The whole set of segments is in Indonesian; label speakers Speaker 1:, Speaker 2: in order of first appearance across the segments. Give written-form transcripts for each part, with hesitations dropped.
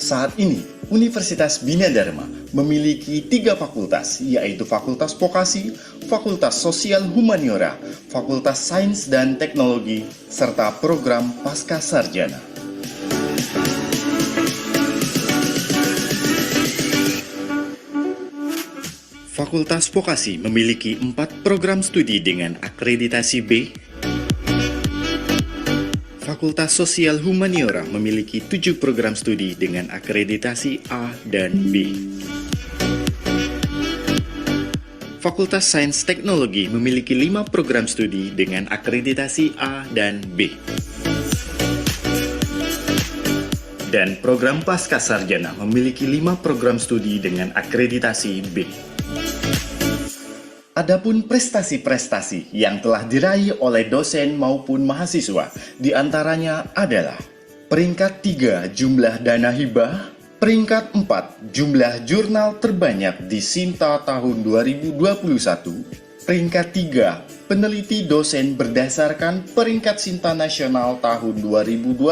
Speaker 1: Saat ini, Universitas Bina Dharma memiliki 3 fakultas, yaitu Fakultas Vokasi, Fakultas Sosial Humaniora, Fakultas Sains dan Teknologi, serta program Pasca Sarjana. Fakultas Vokasi memiliki 4 program studi dengan akreditasi B. Fakultas Sosial Humaniora memiliki 7 program studi dengan akreditasi A dan B. Fakultas Sains Teknologi memiliki 5 program studi dengan akreditasi A dan B. Dan program Pasca Sarjana memiliki 5 program studi dengan akreditasi B. Adapun prestasi-prestasi yang telah diraih oleh dosen maupun mahasiswa diantaranya adalah peringkat 3 jumlah dana hibah, peringkat 4 jumlah jurnal terbanyak di Sinta tahun 2021, peringkat 3 peneliti dosen berdasarkan peringkat Sinta nasional tahun 2021,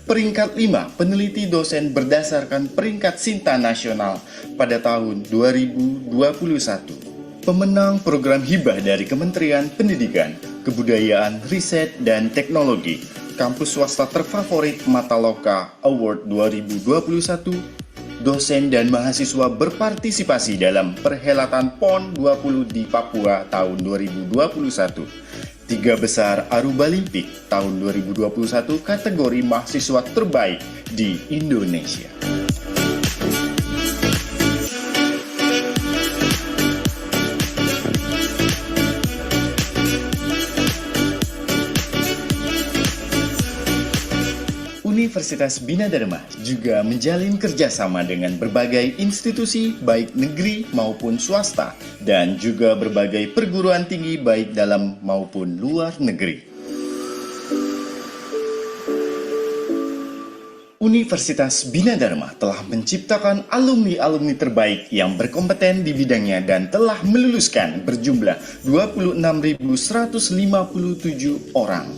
Speaker 1: peringkat 5 peneliti dosen berdasarkan peringkat Sinta nasional pada tahun 2021. Pemenang program hibah dari Kementerian Pendidikan, Kebudayaan, Riset, dan Teknologi, kampus swasta terfavorit Mataloka Award 2021, dosen dan mahasiswa berpartisipasi dalam perhelatan PON 20 di Papua tahun 2021, 3 besar Aruba Limpik tahun 2021 kategori mahasiswa terbaik di Indonesia. Universitas Bina Dharma juga menjalin kerjasama dengan berbagai institusi baik negeri maupun swasta dan juga berbagai perguruan tinggi baik dalam maupun luar negeri. Universitas Bina Dharma telah menciptakan alumni-alumni terbaik yang berkompeten di bidangnya dan telah meluluskan berjumlah 26.157 orang.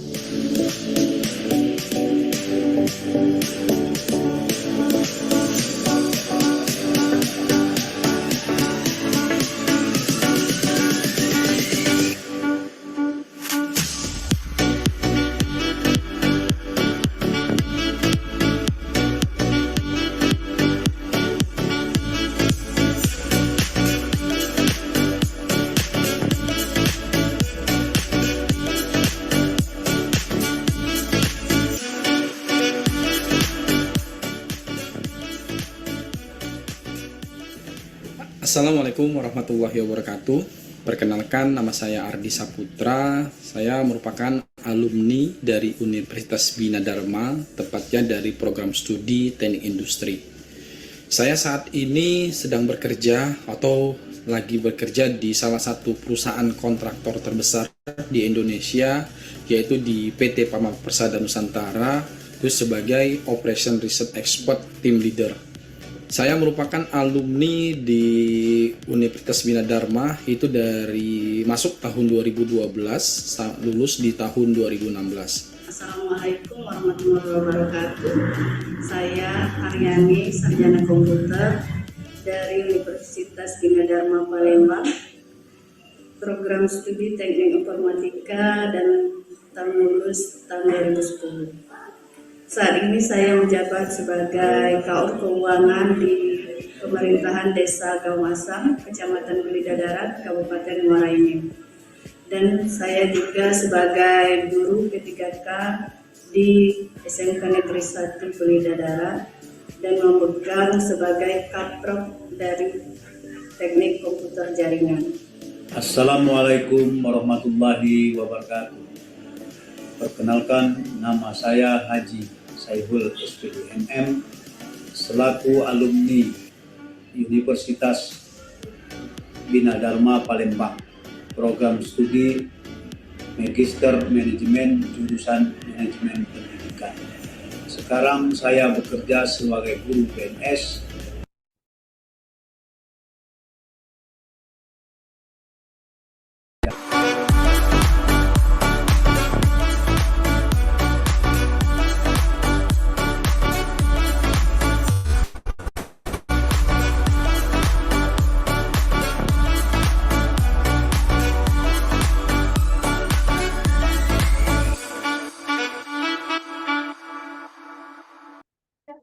Speaker 2: Assalamualaikum warahmatullahi wabarakatuh. Perkenalkan, nama saya Ardi Saputra. Saya merupakan alumni dari Universitas Bina Dharma, tepatnya dari program studi Teknik Industri. Saya saat ini sedang bekerja atau lagi bekerja di salah satu perusahaan kontraktor terbesar di Indonesia, yaitu di PT Pama Persada Nusantara, itu sebagai Operation Research Expert Team Leader. Saya merupakan alumni di Universitas Bina Dharma itu dari masuk tahun 2012, lulus di tahun 2016.
Speaker 3: Assalamualaikum warahmatullahi wabarakatuh. Saya Haryani, sarjana komputer dari Universitas Bina Dharma Palembang, program studi Teknik Informatika dan tahun lulus tahun 2010. Saat ini saya menjabat sebagai KAUR Keuangan di Pemerintahan Desa Gaumasang, Kecamatan Belida Darat, Kabupaten Muara Enim. Dan saya juga sebagai guru P3K di SMK Negeri 1 Belida Darat dan memegang sebagai Kadprop dari Teknik Komputer Jaringan.
Speaker 4: Assalamualaikum warahmatullahi wabarakatuh. Perkenalkan, nama saya Haji Saiful SPDMM selaku alumni Universitas Bina Dharma Palembang, program studi Magister Manajemen jurusan Manajemen Pendidikan. Sekarang saya bekerja sebagai guru PNS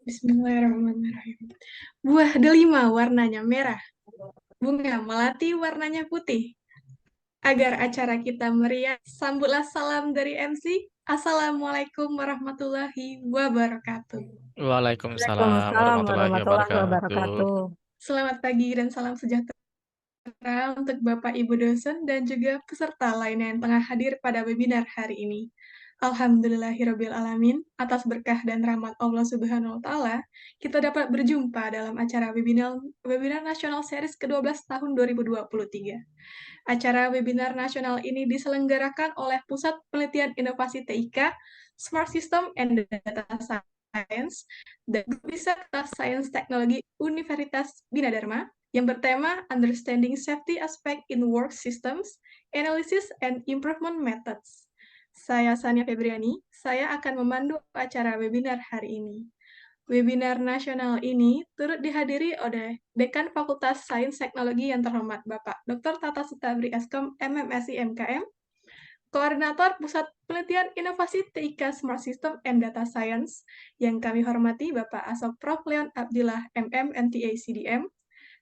Speaker 5: Bismillahirrahmanirrahim. Buah delima warnanya merah, bunga melati warnanya putih. Agar acara kita meriah, sambutlah salam dari MC. Assalamualaikum warahmatullahi wabarakatuh.
Speaker 6: Waalaikumsalam
Speaker 7: Waalaikumsalam
Speaker 6: warahmatullahi
Speaker 7: warahmatullahi
Speaker 6: wabarakatuh.
Speaker 7: wabarakatuh.
Speaker 5: Selamat pagi dan salam sejahtera untuk Bapak Ibu dosen dan juga peserta lainnya yang tengah hadir pada webinar hari ini. Alhamdulillahirabbil alamin, atas berkah dan rahmat Allah Subhanahu wa taala, kita dapat berjumpa dalam acara webinar nasional series ke-12 tahun 2023. Acara webinar nasional ini diselenggarakan oleh Pusat Penelitian Inovasi TIK, Smart System and Data Science, dan Grup Riset Data Science Teknologi Universitas Bina Dharma yang bertema Understanding Safety Aspect in Work Systems, Analysis and Improvement Methods. Saya Sania Febriani, saya akan memandu acara webinar hari ini. Webinar nasional ini turut dihadiri oleh Dekan Fakultas Sains Teknologi yang terhormat Bapak Dr. Tata Sutabri Eskom MMSI MKM, Koordinator Pusat Penelitian Inovasi TIK Smart System and Data Science yang kami hormati Bapak Asok Prof. Leon Abdillah MM MTA CDM,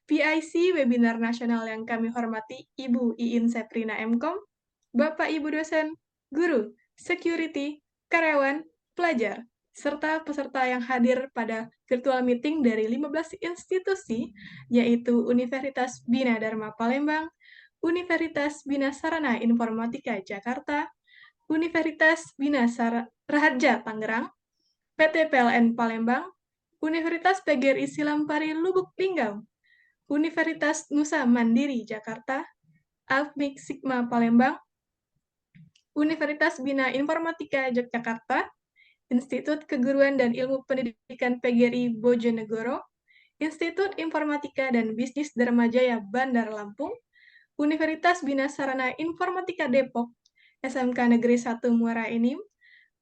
Speaker 5: PIC Webinar Nasional yang kami hormati Ibu Iin Seprina Mkom, Bapak Ibu dosen, guru, security, karyawan, pelajar, serta peserta yang hadir pada virtual meeting dari 15 institusi, yaitu Universitas Bina Dharma Palembang, Universitas Bina Sarana Informatika Jakarta, Universitas Bina Raharja Tangerang, PT PLN Palembang, Universitas PGRI Silampari Lubuk Linggau, Universitas Nusa Mandiri Jakarta, Almik Sigma Palembang, Universitas Bina Informatika Yogyakarta, Institut Keguruan dan Ilmu Pendidikan PGRI Bojonegoro, Institut Informatika dan Bisnis Dharmajaya Bandar Lampung, Universitas Bina Sarana Informatika Depok, SMK Negeri 1 Muara Enim,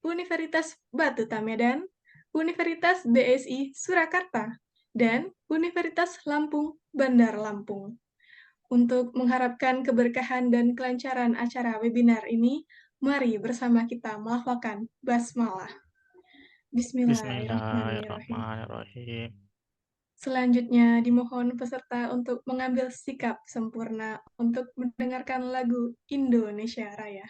Speaker 5: Universitas Batu Tamedan, Universitas BSI Surakarta, dan Universitas Lampung Bandar Lampung. Untuk mengharapkan keberkahan dan kelancaran acara webinar ini, mari bersama kita melafalkan basmalah. Bismillahirrahmanirrahim.
Speaker 6: Bismillahirrahmanirrahim.
Speaker 5: Selanjutnya dimohon peserta untuk mengambil sikap sempurna untuk mendengarkan lagu Indonesia Raya.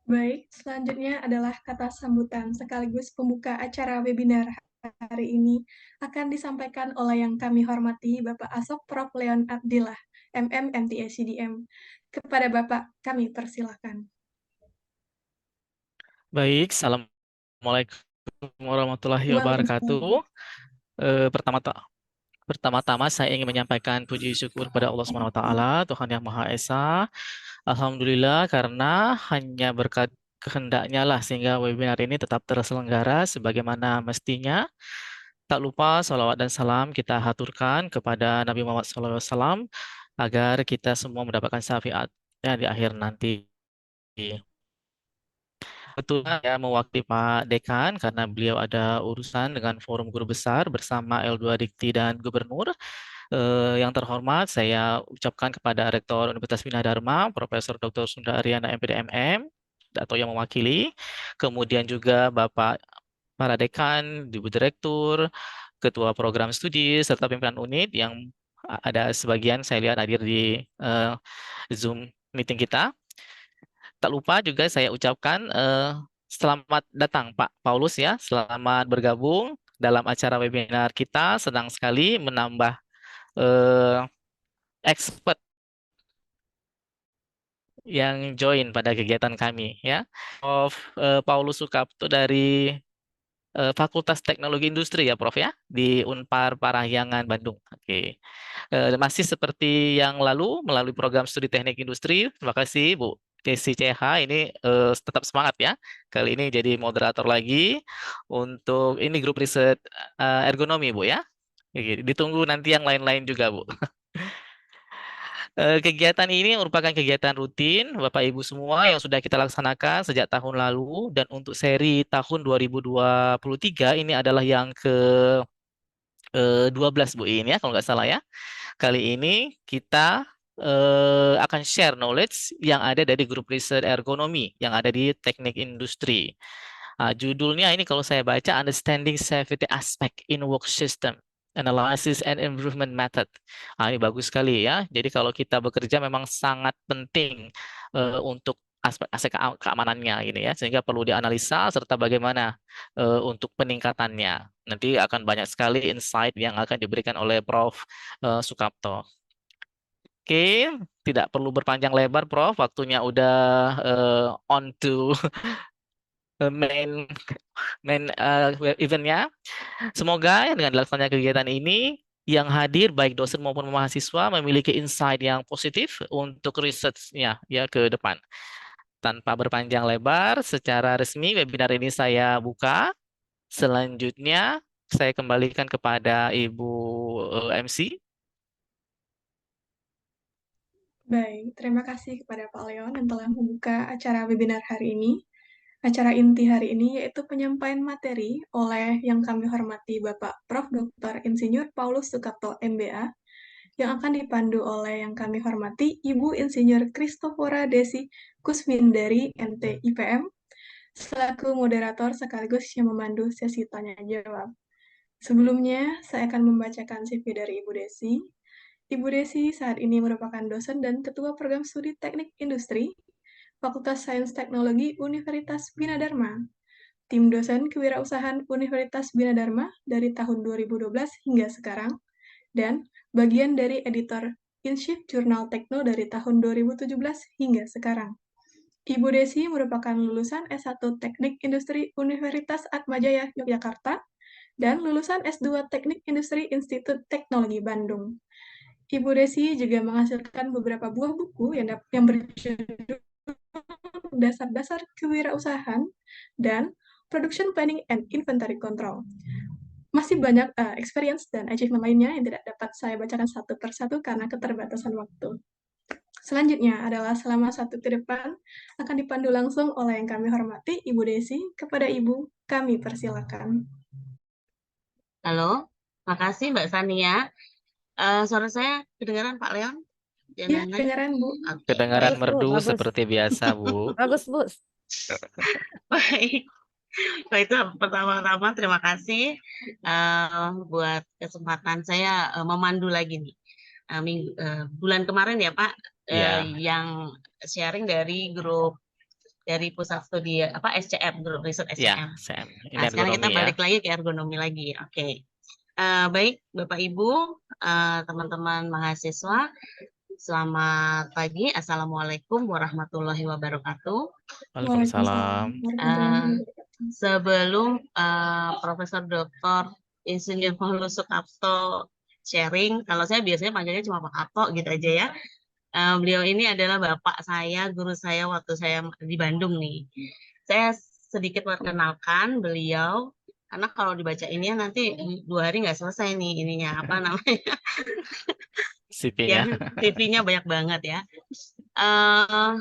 Speaker 5: Baik, selanjutnya adalah kata sambutan sekaligus pembuka acara webinar hari ini akan disampaikan oleh yang kami hormati Bapak Asok Prof. Leon Abdillah, MM MTA CDM. Kepada Bapak, kami persilahkan.
Speaker 6: Baik, Assalamualaikum warahmatullahi wabarakatuh. Pertama-tama saya ingin menyampaikan puji syukur kepada Allah Subhanahu wa taala, Tuhan yang Maha Esa. Alhamdulillah karena hanya berkat kehendaknya lah sehingga webinar ini tetap terselenggara sebagaimana mestinya. Tak lupa salawat dan salam kita haturkan kepada Nabi Muhammad SAW agar kita semua mendapatkan syafaatnya di akhir nanti. Betul ya mewakili Pak Dekan karena beliau ada urusan dengan forum guru besar bersama L2 Dikti dan Gubernur. Yang terhormat, saya ucapkan kepada Rektor Universitas Bina Dharma, Profesor Dr. Sunda Aryana MPD MM, atau yang mewakili, kemudian juga Bapak para dekan, Ibu Direktur, Ketua Program Studi, serta pimpinan unit yang ada sebagian saya lihat hadir di Zoom meeting kita. Tak lupa juga saya ucapkan selamat datang Pak Paulus ya, selamat bergabung dalam acara webinar kita. Senang sekali menambah expert yang join pada kegiatan kami ya. Prof. Paulus Sukapto dari Fakultas Teknologi Industri ya Prof ya di Unpar Parahyangan Bandung. Oke. Masih seperti yang lalu melalui program studi teknik industri. Terima kasih Bu Desi CH ini tetap semangat ya. Kali ini jadi moderator lagi untuk ini grup riset ergonomi Bu ya. Oke, ditunggu nanti yang lain-lain juga Bu. Kegiatan ini merupakan kegiatan rutin Bapak Ibu semua yang sudah kita laksanakan sejak tahun lalu dan untuk seri tahun 2023 ini adalah yang ke 12 Bu ini ya kalau nggak salah ya. Kali ini kita akan share knowledge yang ada dari grup riset ergonomi yang ada di teknik industri. Judulnya ini kalau saya baca Understanding Safety Aspect in Work System Analysis and Improvement Method. Ini bagus sekali ya. Jadi kalau kita bekerja memang sangat penting untuk aspek keamanannya ini ya, sehingga perlu dianalisa serta bagaimana untuk peningkatannya. Nanti akan banyak sekali insight yang akan diberikan oleh Prof. Sukapto. Oke, tidak perlu berpanjang lebar, Prof. Waktunya udah on to main eventnya. Semoga dengan dilaksanakannya kegiatan ini, yang hadir baik dosen maupun mahasiswa memiliki insight yang positif untuk research-nya ya ke depan. Tanpa berpanjang lebar, secara resmi webinar ini saya buka. Selanjutnya, saya kembalikan kepada Ibu MC.
Speaker 5: Baik, terima kasih kepada Pak Leon yang telah membuka acara webinar hari ini. Acara inti hari ini yaitu penyampaian materi oleh yang kami hormati Bapak Prof. Dr. Insinyur Paulus Sukapto MBA, yang akan dipandu oleh yang kami hormati Ibu Insinyur Christophora Desi Kusmindari MT IPM, selaku moderator sekaligus yang memandu sesi tanya jawab. Sebelumnya, saya akan membacakan CV dari Ibu Desi. Ibu Desi saat ini merupakan dosen dan Ketua Program Studi Teknik Industri, Fakultas Sains Teknologi Universitas Bina Dharma, tim dosen kewirausahaan Universitas Bina Dharma dari tahun 2012 hingga sekarang, dan bagian dari editor In-Shift Jurnal Tekno dari tahun 2017 hingga sekarang. Ibu Desi merupakan lulusan S1 Teknik Industri Universitas Atmajaya Yogyakarta dan lulusan S2 Teknik Industri Institut Teknologi Bandung. Ibu Desi juga menghasilkan beberapa buah buku yang berjudul Dasar-Dasar Kewirausahaan dan Production Planning and Inventory Control. Masih banyak experience dan achievement lainnya yang tidak dapat saya bacakan satu persatu karena keterbatasan waktu. Selanjutnya adalah selama satu ke depan akan dipandu langsung oleh yang kami hormati Ibu Desi. Kepada Ibu, kami persilakan.
Speaker 7: Halo, makasih Mbak Sania. Suara saya kedengaran Pak Leon?
Speaker 5: Iya, kedengaran Bu.
Speaker 6: Kedengaran
Speaker 7: Baik,
Speaker 6: merdu
Speaker 8: bagus.
Speaker 6: seperti biasa, Bu.
Speaker 8: Bagus, Bu.
Speaker 7: baik. Nah, itu pertama-tama terima kasih buat kesempatan saya memandu lagi nih. Bulan kemarin ya Pak, yang sharing dari grup dari pusat studi SCM, grup riset SCM. Nah, sekarang kita balik lagi ke ergonomi lagi. Oke. Baik Bapak Ibu, teman-teman mahasiswa, selamat pagi. Assalamualaikum warahmatullahi wabarakatuh.
Speaker 6: Waalaikumsalam.
Speaker 7: Sebelum Profesor Dr. Insinyur Paulus Sukapto sharing, kalau saya biasanya panggilnya cuma Pak Ato gitu aja ya. Beliau ini adalah bapak saya, guru saya waktu saya di Bandung nih. Saya sedikit memperkenalkan beliau, karena kalau dibaca ini nanti 2 hari nggak selesai nih ininya, apa namanya,
Speaker 6: CV-nya.
Speaker 7: ya, CV-nya banyak banget ya. Eh,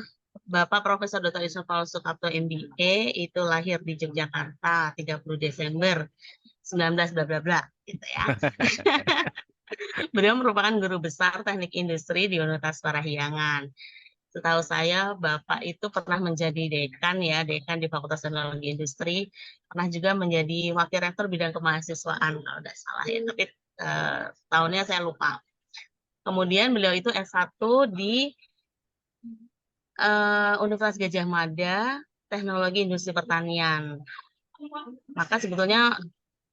Speaker 7: Bapak Profesor Dr. Yusuf Paul Sukamto MBA itu lahir di Yogyakarta 30 Desember 19 bla bla bla gitu ya. Beliau merupakan guru besar teknik industri di Universitas Parahyangan. Setahu saya Bapak itu pernah menjadi dekan ya, dekan di Fakultas Teknologi Industri, pernah juga menjadi wakil rektor bidang kemahasiswaan kalau tidak salah ya, tapi tahunnya saya lupa. Kemudian beliau itu S1 di Universitas Gajah Mada, Teknologi Industri Pertanian. Maka sebetulnya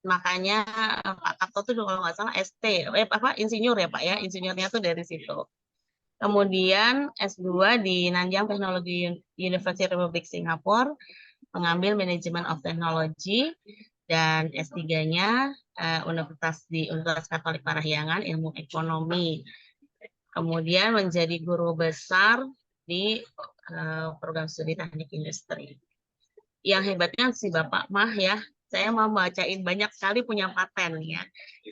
Speaker 7: makanya Pak Kapto tuh kalau nggak salah ST, insinyur ya Pak ya, insinyurnya tuh dari situ. Kemudian S2 di Nanyang Technology University Republik Singapura, mengambil Manajemen of Technology, dan S3-nya Universitas Katolik Parahyangan, ilmu ekonomi. Kemudian menjadi guru besar di program studi teknik industri. Yang hebatnya si Bapak mah ya, saya mau bacain banyak sekali punya paten ya.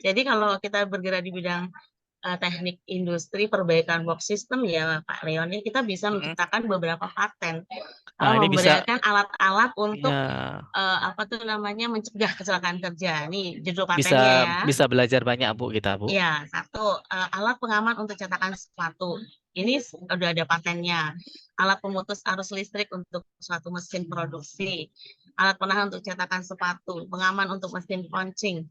Speaker 7: Jadi kalau kita bergerak di bidang teknik industri perbaikan box system ya Pak Leon, kita bisa menciptakan beberapa paten.
Speaker 6: Nah, ini bisa
Speaker 7: Memberikan alat-alat untuk
Speaker 6: ya
Speaker 7: apa tuh namanya mencegah kecelakaan kerja. Nih judul
Speaker 6: bisa
Speaker 7: patennya ya.
Speaker 6: bisa belajar banyak Bu kita Bu.
Speaker 7: Ya, satu alat pengaman untuk cetakan sepatu. Ini udah ada patennya. Alat pemutus arus listrik untuk suatu mesin produksi. Alat penahan untuk cetakan sepatu. Pengaman untuk mesin punching.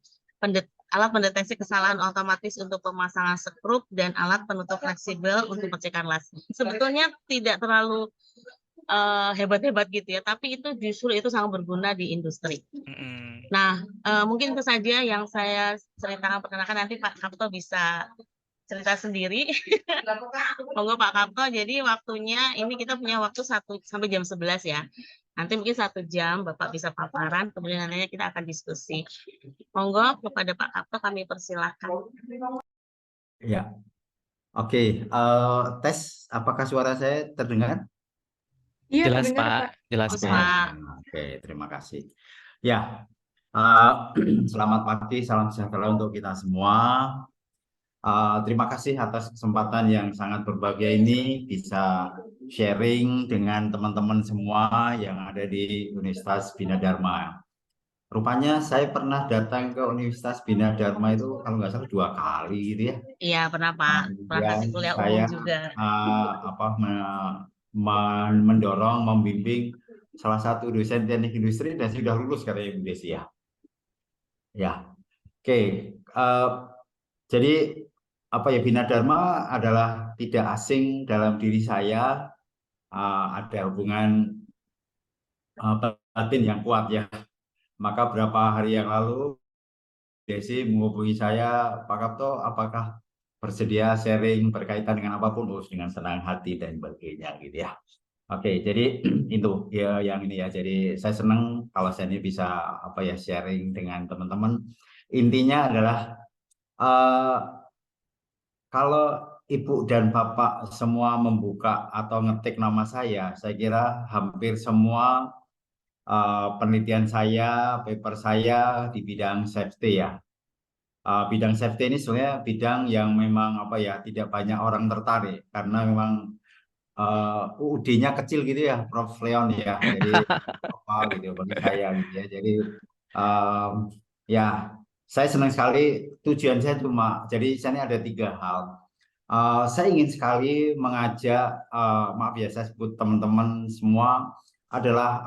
Speaker 7: Alat pendeteksi kesalahan otomatis untuk pemasangan skrup dan alat penutup fleksibel untuk percikan las. Sebetulnya tidak terlalu hebat-hebat gitu ya, tapi itu justru itu sangat berguna di industri. Nah, mungkin itu saja yang saya ceritakan perkenalkan, nanti Pak Kapto bisa cerita sendiri. Monggo Pak Kapto, jadi waktunya ini kita punya waktu 1 sampai jam 11 ya. Nanti mungkin 1 jam Bapak bisa paparan, kemudian nanti kita akan diskusi. Monggo kepada Pak Kapto kami persilahkan.
Speaker 8: Ya, oke. Tes, apakah suara saya terdengar?
Speaker 5: Iya,
Speaker 6: Jelas
Speaker 5: terdengar,
Speaker 6: Pak,
Speaker 5: Pak.
Speaker 6: jelas
Speaker 7: Bagus,
Speaker 6: Pak.
Speaker 7: Pak.
Speaker 8: Oke, terima kasih. Ya, selamat pagi, salam sejahtera untuk kita semua. Terima kasih atas kesempatan yang sangat berbahagia ini bisa sharing dengan teman-teman semua yang ada di Universitas Bina Dharma. Rupanya saya pernah datang ke Universitas Bina Dharma itu kalau nggak salah 2 kali gitu ya.
Speaker 7: Iya, pernah Pak. Pernah kasih kuliah umum
Speaker 8: Saya
Speaker 7: juga.
Speaker 8: mendorong, membimbing salah satu dosen teknik industri dan sudah lulus katanya Bu Desi ya. Ya, oke. Jadi Bina Dharma adalah tidak asing dalam diri saya. Ada hubungan batin yang kuat ya. Maka beberapa hari yang lalu Desi menghubungi saya, Pak Kapto, apakah bersedia sharing berkaitan dengan apapun, dengan senang hati dan sebagainya gitu ya. Oke, jadi itu ya yang ini ya. Jadi saya senang kalau saya ini bisa sharing dengan teman-teman. Intinya adalah kalau Ibu dan Bapak semua membuka atau ngetik nama saya kira hampir semua penelitian saya, paper saya di bidang safety ya. Bidang safety ini sebenarnya bidang yang memang tidak banyak orang tertarik karena memang UUD-nya kecil gitu ya, Prof. Leon ya. Jadi gitu bagi saya gitu ya. Jadi ya saya senang sekali. Tujuan saya jadi saya ini ada 3 hal. Saya ingin sekali mengajak, maaf ya saya sebut teman-teman semua adalah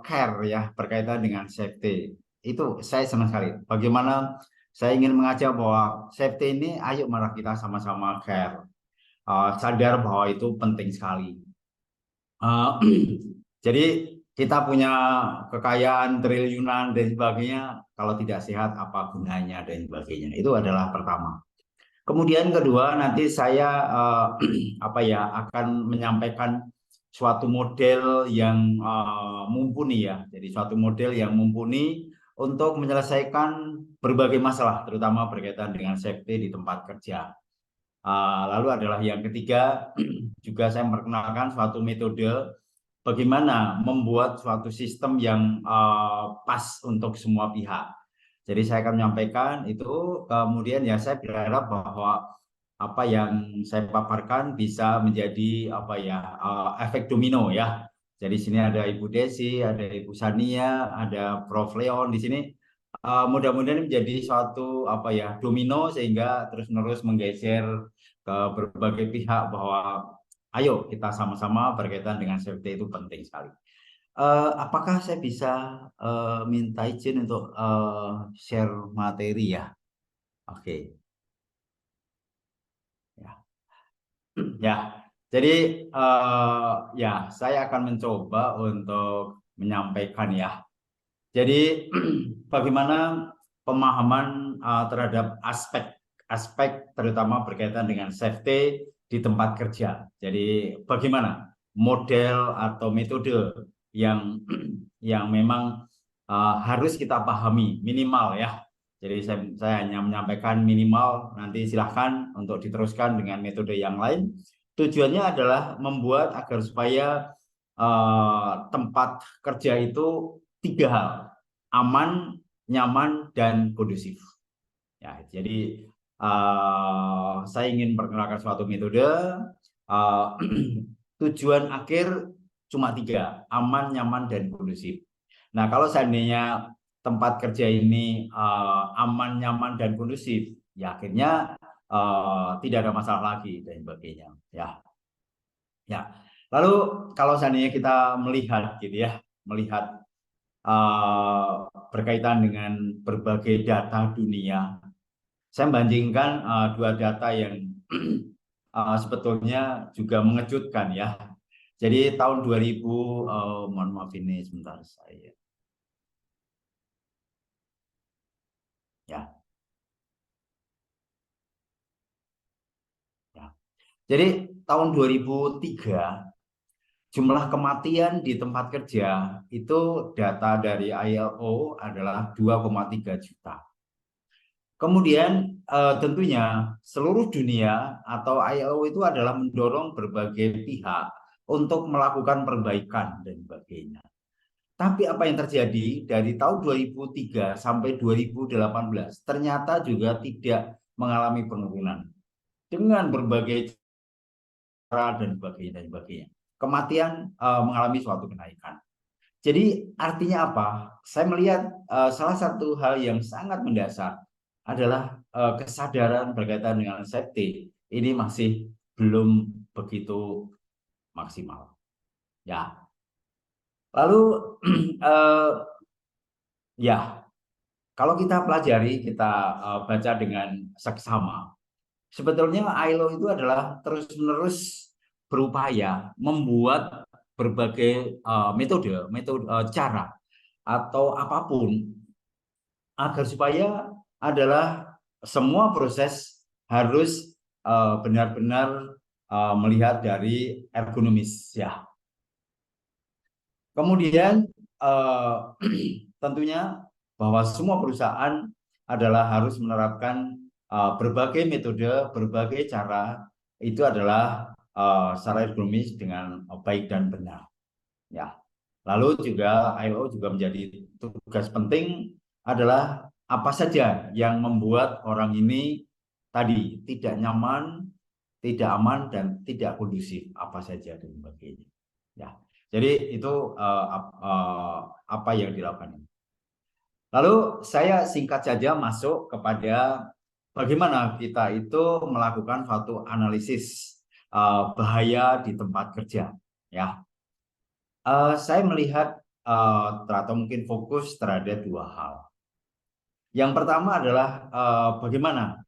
Speaker 8: care ya berkaitan dengan safety. Itu saya senang sekali. Bagaimana saya ingin mengajak bahwa safety ini ayo mari kita sama-sama care. Sadar bahwa itu penting sekali. Jadi kita punya kekayaan triliunan dan sebagainya, kalau tidak sehat apa gunanya dan sebagainya. Itu adalah pertama. Kemudian kedua, nanti saya akan menyampaikan suatu model yang mumpuni ya. Jadi suatu model yang mumpuni untuk menyelesaikan berbagai masalah, terutama berkaitan dengan safety di tempat kerja. Lalu adalah yang ketiga, juga saya memperkenalkan suatu metode bagaimana membuat suatu sistem yang pas untuk semua pihak. Jadi saya akan menyampaikan itu, kemudian ya saya berharap bahwa apa yang saya paparkan bisa menjadi efek domino ya. Jadi sini ada Ibu Desi, ada Ibu Sania, ada Prof Leon di sini. Mudah-mudahan menjadi suatu domino sehingga terus-menerus menggeser ke berbagai pihak bahwa ayo kita sama-sama berkaitan dengan safety itu penting sekali. Apakah saya bisa minta izin untuk share materi ya? Oke. Ya, jadi ya saya akan mencoba untuk menyampaikan ya. Jadi bagaimana pemahaman terhadap aspek terutama berkaitan dengan safety di tempat kerja. Jadi bagaimana model atau metode yang memang harus kita pahami minimal ya. Jadi saya hanya menyampaikan minimal, nanti silahkan untuk diteruskan dengan metode yang lain. Tujuannya adalah membuat agar supaya tempat kerja itu 3 hal, aman, nyaman, dan kondusif. Ya, jadi saya ingin perkenalkan suatu metode. Tujuan akhir cuma 3, aman, nyaman, dan kondusif. Nah, kalau seandainya tempat kerja ini aman, nyaman, dan kondusif, ya akhirnya tidak ada masalah lagi dan sebagainya. Ya. Lalu kalau seandainya kita melihat gitu ya, melihat berkaitan dengan berbagai data dunia, saya membandingkan 2 data yang sebetulnya juga mengejutkan ya. Jadi tahun 2000, mohon maaf ini sebentar saya. Jadi tahun 2003 jumlah kematian di tempat kerja itu data dari ILO adalah 2,3 juta. Kemudian tentunya seluruh dunia atau ILO itu adalah mendorong berbagai pihak untuk melakukan perbaikan dan sebagainya. Tapi apa yang terjadi dari tahun 2003 sampai 2018 ternyata juga tidak mengalami penurunan dengan berbagai cara dan sebagainya. Kematian mengalami suatu kenaikan. Jadi artinya apa? Saya melihat salah satu hal yang sangat mendasar adalah kesadaran berkaitan dengan safety ini masih belum begitu maksimal. Ya. Lalu ya, kalau kita pelajari, kita baca dengan seksama, sebetulnya ILO itu adalah terus-menerus berupaya membuat berbagai metode cara atau apapun agar supaya adalah semua proses harus benar-benar melihat dari ergonomis ya. Kemudian tentunya bahwa semua perusahaan adalah harus menerapkan berbagai metode, berbagai cara itu adalah secara ergonomis dengan baik dan benar. Ya. Lalu juga ILO juga menjadi tugas penting adalah apa saja yang membuat orang ini tadi tidak nyaman, tidak aman, dan tidak kondusif, apa saja dan sebagainya. Ya. Jadi itu apa yang dilakukan. Lalu saya singkat saja masuk kepada bagaimana kita itu melakukan suatu analisis bahaya di tempat kerja. Ya, saya melihat atau mungkin fokus terhadap 2 hal. Yang pertama adalah bagaimana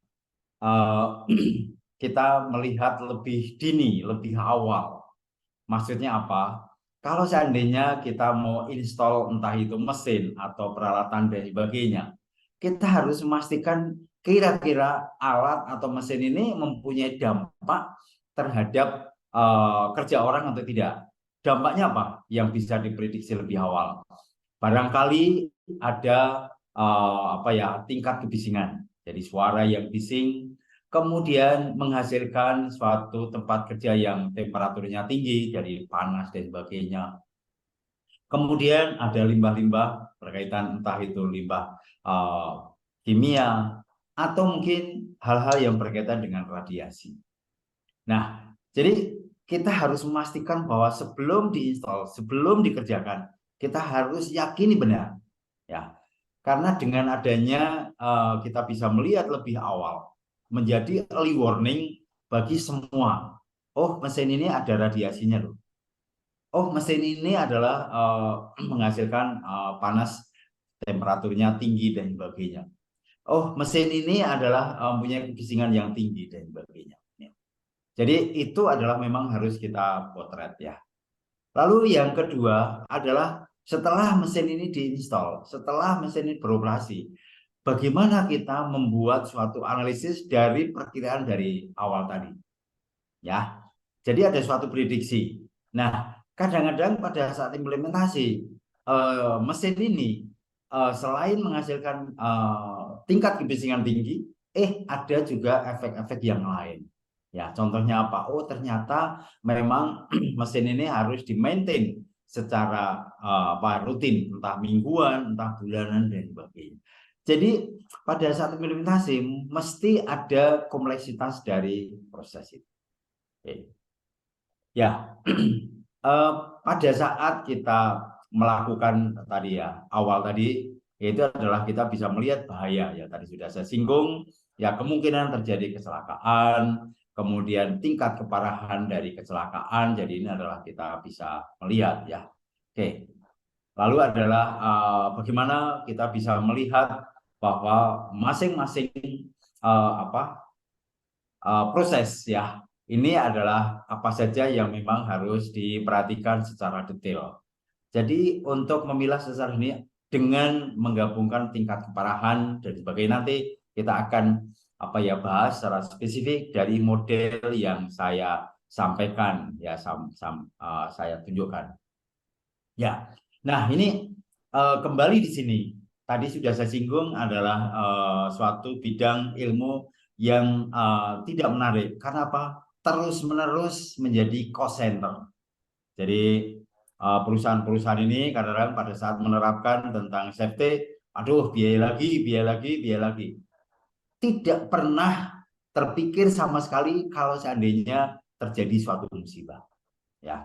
Speaker 8: kita melihat lebih dini, lebih awal. Maksudnya apa? Kalau seandainya kita mau install entah itu mesin atau peralatan dan sebagainya, kita harus memastikan kira-kira alat atau mesin ini mempunyai dampak terhadap kerja orang atau tidak. Dampaknya apa? Yang bisa diprediksi lebih awal. Barangkali ada tingkat kebisingan. Jadi suara yang bising kemudian menghasilkan suatu tempat kerja yang temperaturnya tinggi, jadi panas dan sebagainya. Kemudian ada limbah-limbah berkaitan entah itu limbah kimia atau mungkin hal-hal yang berkaitan dengan radiasi. Nah, jadi kita harus memastikan bahwa sebelum diinstal, sebelum dikerjakan, kita harus yakini benar, ya. Karena dengan adanya kita bisa melihat lebih awal, menjadi early warning bagi semua. Oh, mesin ini ada radiasinya loh. Oh, mesin ini adalah menghasilkan panas, temperaturnya tinggi dan sebagainya. Oh, mesin ini adalah punya kebisingan yang tinggi dan sebagainya. Jadi itu adalah memang harus kita potret ya. Lalu yang kedua adalah setelah mesin ini diinstal, setelah mesin ini beroperasi, bagaimana kita membuat suatu analisis dari perkiraan dari awal tadi. Ya. Jadi ada suatu prediksi. Nah, kadang-kadang pada saat implementasi mesin ini selain menghasilkan tingkat kebisingan tinggi, ada juga efek-efek yang lain. Ya, contohnya apa? Oh, ternyata memang mesin ini harus di-maintain secara rutin, entah mingguan, entah bulanan dan sebagainya. Jadi pada saat implementasi mesti ada kompleksitas dari proses itu. Oke. Ya, pada saat kita melakukan tadi ya, awal tadi, yaitu adalah kita bisa melihat bahaya ya, tadi sudah saya singgung, ya kemungkinan terjadi kecelakaan, kemudian tingkat keparahan dari kecelakaan, jadi ini adalah kita bisa melihat ya. Oke, lalu adalah bagaimana kita bisa melihat bahwa masing-masing proses ya, ini adalah apa saja yang memang harus diperhatikan secara detail. Jadi untuk memilah sesar ini dengan menggabungkan tingkat keparahan dan sebagainya, nanti kita akan bahas secara spesifik dari model yang saya sampaikan ya, saya tunjukkan. Ya, nah ini kembali di sini tadi sudah saya singgung adalah suatu bidang ilmu yang tidak menarik. Karena apa? Terus-menerus menjadi cost center. Jadi perusahaan-perusahaan ini kadang-kadang pada saat menerapkan tentang safety, aduh biaya lagi. Tidak pernah terpikir sama sekali kalau seandainya terjadi suatu musibah. Ya,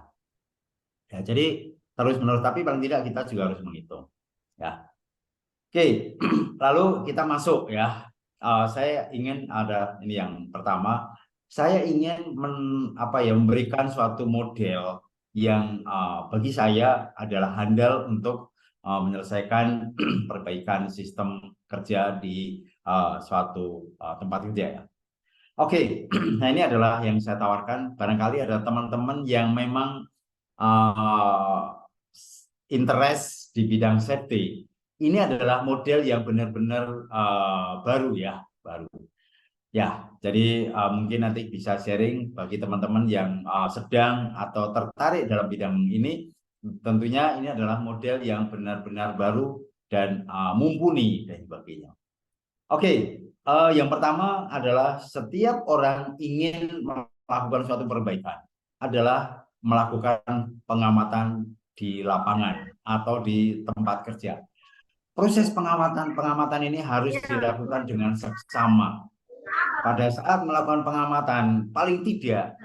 Speaker 8: jadi terus-menerus, tapi paling tidak kita juga harus menghitung. Ya, oke. Lalu kita masuk ya. Saya ingin ada ini yang pertama. Saya ingin memberikan suatu model yang bagi saya adalah handal untuk menyelesaikan perbaikan sistem kerja di suatu tempat kerja ya. Oke, nah ini adalah yang saya tawarkan. Barangkali ada teman-teman yang memang interest di bidang safety. Ini adalah model yang benar-benar baru ya, baru. Ya, jadi mungkin nanti bisa sharing bagi teman-teman yang sedang atau tertarik dalam bidang ini. Tentunya ini adalah model yang benar-benar baru dan mumpuni dan sebagainya. Oke, yang pertama adalah setiap orang ingin melakukan suatu perbaikan adalah melakukan pengamatan di lapangan atau di tempat kerja. Proses pengamatan ini harus dilakukan dengan seksama. Pada saat melakukan pengamatan, paling tidak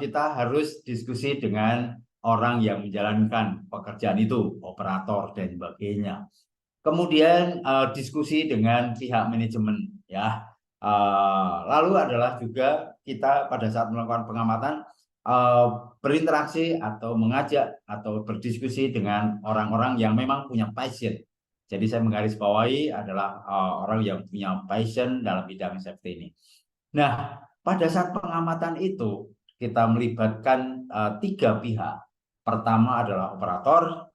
Speaker 8: kita harus diskusi dengan orang yang menjalankan pekerjaan itu, operator dan sebagainya. Kemudian diskusi dengan pihak manajemen, ya. Lalu adalah juga kita pada saat melakukan pengamatan berinteraksi atau mengajak atau berdiskusi dengan orang-orang yang memang punya passion. Jadi saya menggarisbawahi adalah orang yang punya passion dalam bidang safety ini. Nah, pada saat pengamatan itu kita melibatkan 3 pihak. Pertama adalah operator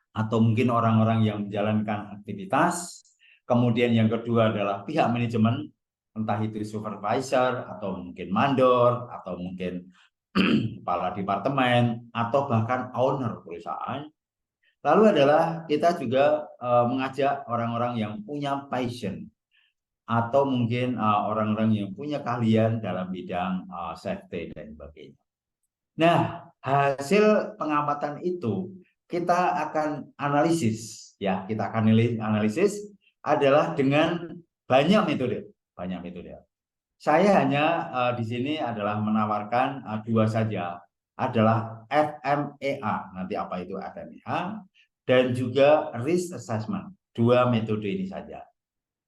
Speaker 8: atau mungkin orang-orang yang menjalankan aktivitas. Kemudian yang kedua adalah pihak manajemen, entah itu supervisor atau mungkin mandor atau mungkin kepala departemen atau bahkan owner perusahaan. Lalu adalah kita juga mengajak orang-orang yang punya passion. atau mungkin orang-orang yang punya keahlian dalam bidang safety dan sebagainya. Nah, hasil pengamatan itu kita akan analisis, ya, kita akan analisis adalah dengan banyak metode, banyak metode. Saya hanya di sini adalah menawarkan dua saja, adalah FMEA, nanti apa itu FMEA, dan juga risk assessment, dua metode ini saja.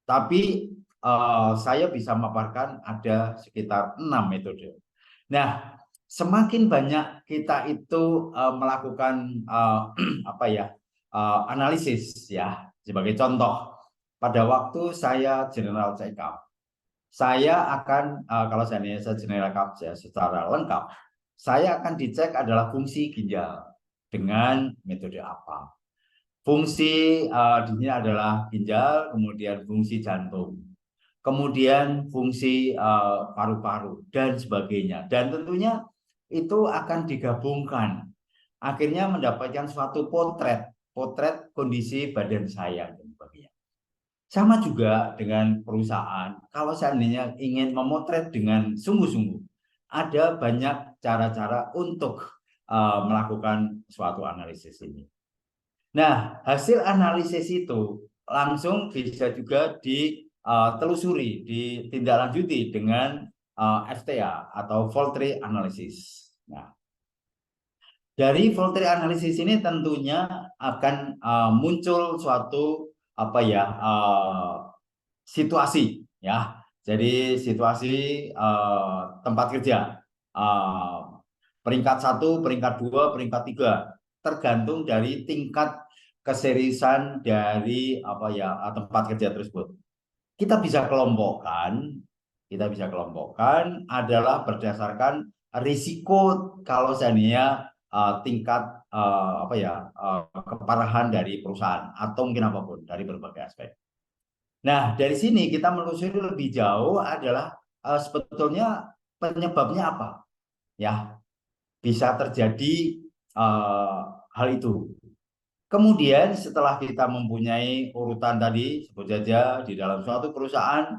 Speaker 8: Tapi saya bisa memaparkan ada sekitar 6 metode. Nah, semakin banyak kita itu melakukan analisis, ya, sebagai contoh, pada waktu saya general check up, saya akan kalau saya general check up secara lengkap, saya akan dicek adalah fungsi ginjal dengan metode apa. Fungsi di sini adalah ginjal, kemudian fungsi jantung, kemudian fungsi paru-paru dan sebagainya. Dan tentunya itu akan digabungkan, akhirnya mendapatkan suatu potret kondisi badan saya dan sebagainya. Sama juga dengan perusahaan, kalau seandainya ingin memotret dengan sungguh-sungguh, ada banyak cara-cara untuk melakukan suatu analisis ini. Nah, hasil analisis itu langsung bisa juga ditelusuri, ditindaklanjuti dengan FTA atau fault tree analysis. Nah, dari fault tree analysis ini tentunya akan muncul suatu situasi, ya. Jadi situasi tempat kerja, peringkat 1, peringkat 2, peringkat 3, tergantung dari tingkat keseriusan dari tempat kerja tersebut. Kita bisa kelompokkan adalah berdasarkan risiko kalau seandainya tingkat keparahan dari perusahaan atau mungkin apapun dari berbagai aspek. Nah, dari sini kita menelusuri lebih jauh adalah sebetulnya penyebabnya apa, ya, bisa terjadi hal itu. Kemudian setelah kita mempunyai urutan tadi, sebut saja di dalam suatu perusahaan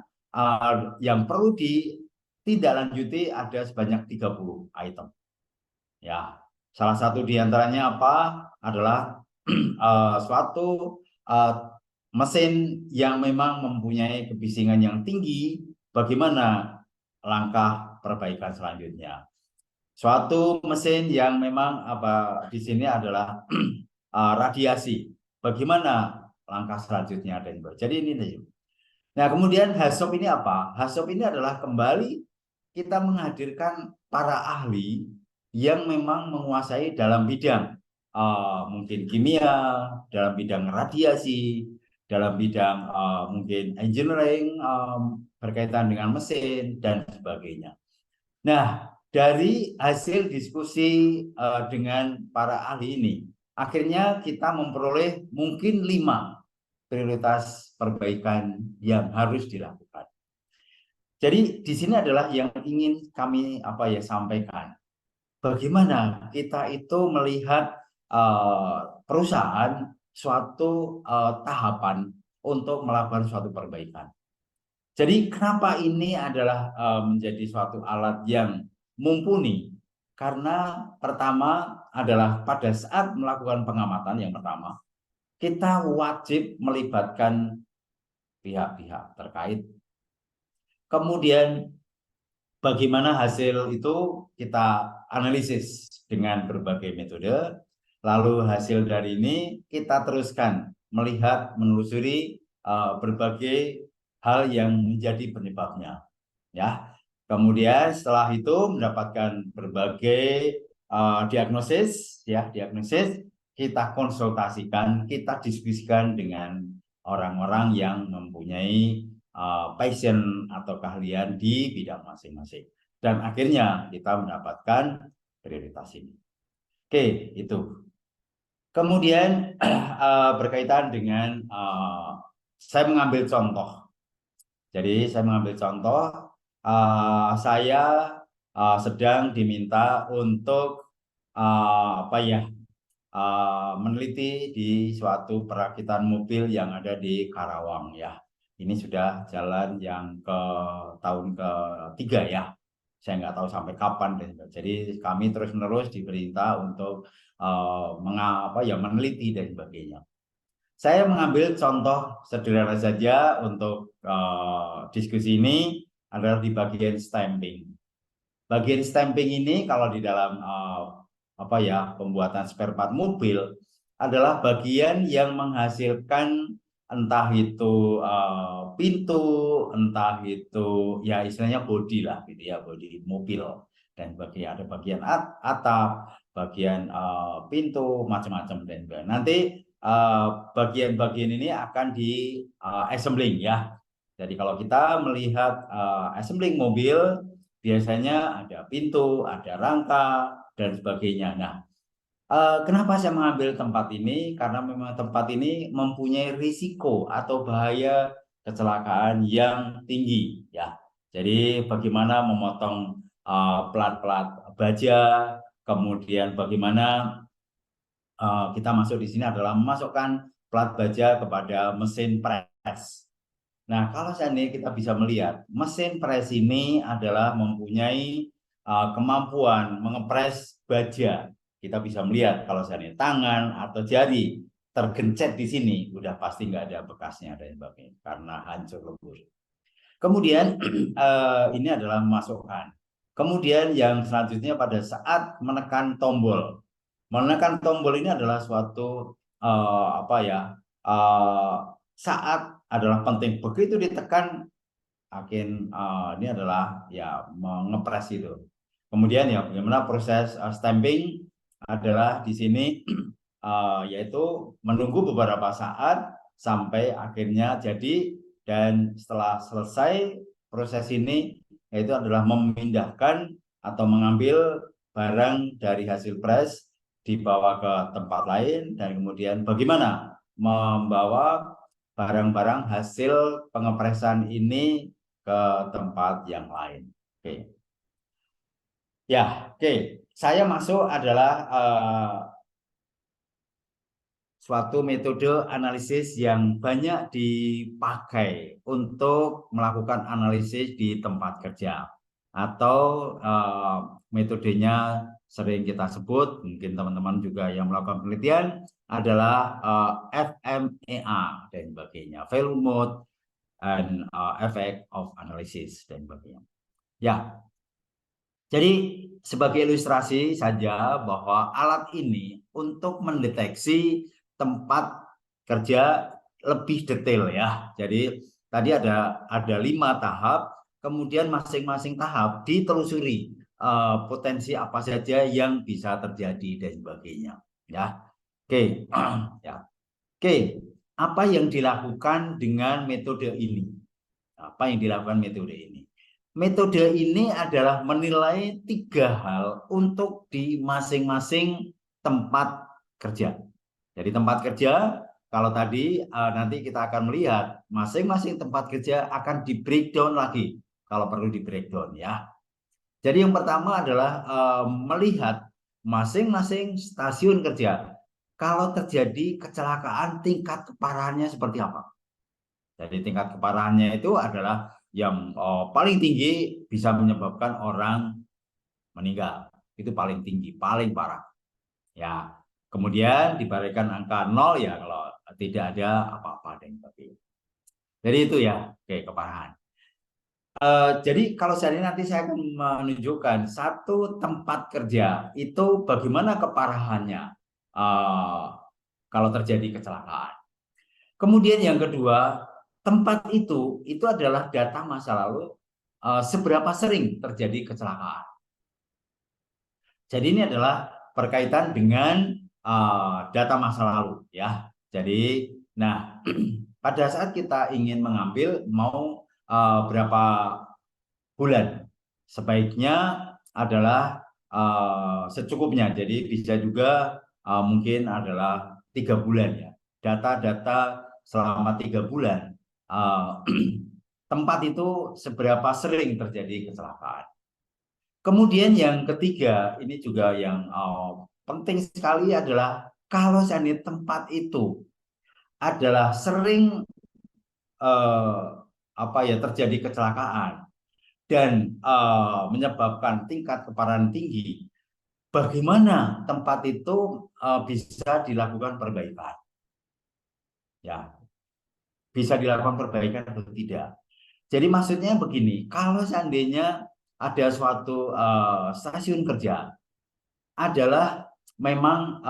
Speaker 8: yang perlu ditindaklanjuti ada sebanyak 30 item. Ya, salah satu di antaranya apa adalah suatu mesin yang memang mempunyai kebisingan yang tinggi, bagaimana langkah perbaikan selanjutnya. Suatu mesin yang memang di sini adalah radiasi, bagaimana langkah selanjutnya dan jadi ini nih. Nah, kemudian HACCP ini apa? HACCP ini adalah kembali kita menghadirkan para ahli yang memang menguasai dalam bidang mungkin kimia, dalam bidang radiasi, dalam bidang mungkin engineering berkaitan dengan mesin dan sebagainya. Nah, dari hasil diskusi dengan para ahli ini, akhirnya kita memperoleh mungkin 5 prioritas perbaikan yang harus dilakukan. Jadi di sini adalah yang ingin kami sampaikan. Bagaimana kita itu melihat perusahaan suatu tahapan untuk melakukan suatu perbaikan. Jadi kenapa ini adalah menjadi suatu alat yang mumpuni? Karena pertama adalah pada saat melakukan pengamatan yang pertama, kita wajib melibatkan pihak-pihak terkait. Kemudian bagaimana hasil itu kita analisis dengan berbagai metode. Lalu hasil dari ini kita teruskan melihat, menelusuri berbagai hal yang menjadi penyebabnya, ya. Kemudian setelah itu mendapatkan berbagai diagnosis, kita konsultasikan, kita diskusikan dengan orang-orang yang mempunyai passion atau keahlian di bidang masing-masing. Dan akhirnya kita mendapatkan prioritas ini. Oke, itu. Kemudian berkaitan dengan saya mengambil contoh. Jadi saya mengambil contoh, saya sedang diminta untuk meneliti di suatu perakitan mobil yang ada di Karawang, ya. Ini sudah jalan yang ke tahun ketiga ya. Saya nggak tahu sampai kapan. Jadi kami terus-menerus diperintah untuk meneliti dan sebagainya. Saya mengambil contoh sederhana saja untuk diskusi ini adalah di bagian stamping. Bagian stamping ini kalau di dalam pembuatan spare part mobil adalah bagian yang menghasilkan entah itu pintu, entah itu ya istilahnya bodi lah gitu ya, bodi mobil, dan ada bagian atap, bagian pintu, macam-macam. Dan nanti bagian-bagian ini akan di assembling ya. Jadi kalau kita melihat assembling mobil, biasanya ada pintu, ada rangka, dan sebagainya. Nah, kenapa saya mengambil tempat ini? Karena memang tempat ini mempunyai risiko atau bahaya kecelakaan yang tinggi ya. Jadi bagaimana memotong plat-plat baja, kemudian bagaimana kita masuk di sini adalah memasukkan plat baja kepada mesin pres. Nah, kalau seandainya kita bisa melihat, mesin pres ini adalah mempunyai kemampuan mengepres baja. Kita bisa melihat kalau seandainya tangan atau jari tergencet di sini, udah pasti nggak ada bekasnya dan sebagainya karena hancur lebur. Kemudian ini adalah memasukkan. Kemudian yang selanjutnya pada saat menekan tombol. Menekan tombol ini adalah suatu saat adalah penting. Begitu ditekan, akhir ini adalah ya mengepres itu. Kemudian ya bagaimana proses stamping adalah di sini yaitu menunggu beberapa saat sampai akhirnya jadi, dan setelah selesai proses ini yaitu adalah memindahkan atau mengambil barang dari hasil press dibawa ke tempat lain, dan kemudian bagaimana membawa barang-barang hasil pengepresan ini ke tempat yang lain. Oke. Ya, oke. Saya masuk adalah suatu metode analisis yang banyak dipakai untuk melakukan analisis di tempat kerja, atau metodenya sering kita sebut, mungkin teman-teman juga yang melakukan penelitian, adalah FMEA dan sebagainya, value mode and effect of analysis dan sebagainya. Ya, jadi sebagai ilustrasi saja bahwa alat ini untuk mendeteksi tempat kerja lebih detail ya. Jadi tadi ada 5 tahap, kemudian masing-masing tahap ditelusuri potensi apa saja yang bisa terjadi dan sebagainya ya. Oke. Ya. Oke, apa yang dilakukan dengan metode ini? Apa yang dilakukan metode ini? Metode ini adalah menilai 3 hal untuk di masing-masing tempat kerja. Jadi tempat kerja, kalau tadi nanti kita akan melihat masing-masing tempat kerja akan di breakdown lagi kalau perlu di breakdown ya. Jadi yang pertama adalah melihat masing-masing stasiun kerja. Kalau terjadi kecelakaan, tingkat keparahannya seperti apa? Jadi tingkat keparahannya itu adalah yang paling tinggi bisa menyebabkan orang meninggal. Itu paling tinggi, paling parah. Ya. Kemudian diberikan angka 0 ya kalau tidak ada apa-apa dan sebagainya. Jadi itu ya, oke, keparahan. Jadi kalau nanti saya akan menunjukkan satu tempat kerja itu bagaimana keparahannya kalau terjadi kecelakaan. Kemudian yang kedua, tempat itu adalah data masa lalu seberapa sering terjadi kecelakaan. Jadi ini adalah berkaitan dengan data masa lalu ya. Jadi nah pada saat kita ingin mengambil mau berapa bulan, sebaiknya adalah secukupnya. Jadi bisa juga mungkin adalah 3 bulan ya. Data-data selama 3 bulan tempat itu seberapa sering terjadi kecelakaan. Kemudian yang ketiga, ini juga yang penting sekali adalah kalau seandainya tempat itu adalah sering terjadi kecelakaan dan menyebabkan tingkat keparahan tinggi, bagaimana tempat itu bisa dilakukan perbaikan? Ya, bisa dilakukan perbaikan atau tidak? Jadi maksudnya begini, kalau seandainya ada suatu stasiun kerja adalah memang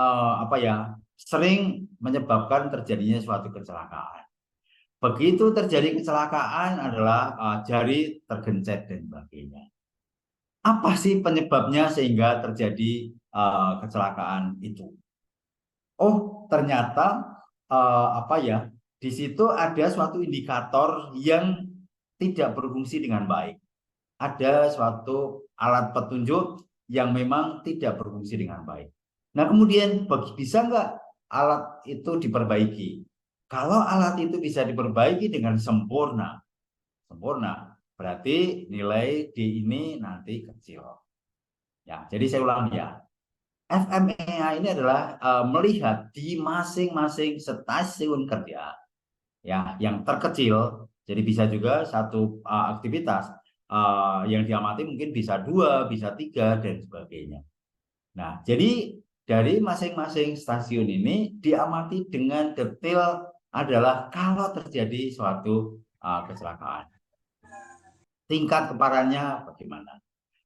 Speaker 8: sering menyebabkan terjadinya suatu kecelakaan. Begitu terjadi kecelakaan adalah jari tergencet dan sebagainya. Apa sih penyebabnya sehingga terjadi kecelakaan itu? Oh, ternyata di situ ada suatu indikator yang tidak berfungsi dengan baik. Ada suatu alat petunjuk yang memang tidak berfungsi dengan baik. Nah, kemudian bisa nggak alat itu diperbaiki? Kalau alat itu bisa diperbaiki dengan sempurna, berarti nilai D ini nanti kecil. Ya, jadi saya ulangi ya. FMEA ini adalah melihat di masing-masing stasiun kerja ya yang terkecil. Jadi bisa juga satu aktivitas yang diamati mungkin bisa 2, bisa 3 dan sebagainya. Nah, jadi dari masing-masing stasiun ini diamati dengan detail adalah kalau terjadi suatu kecelakaan. Tingkat keparahannya bagaimana?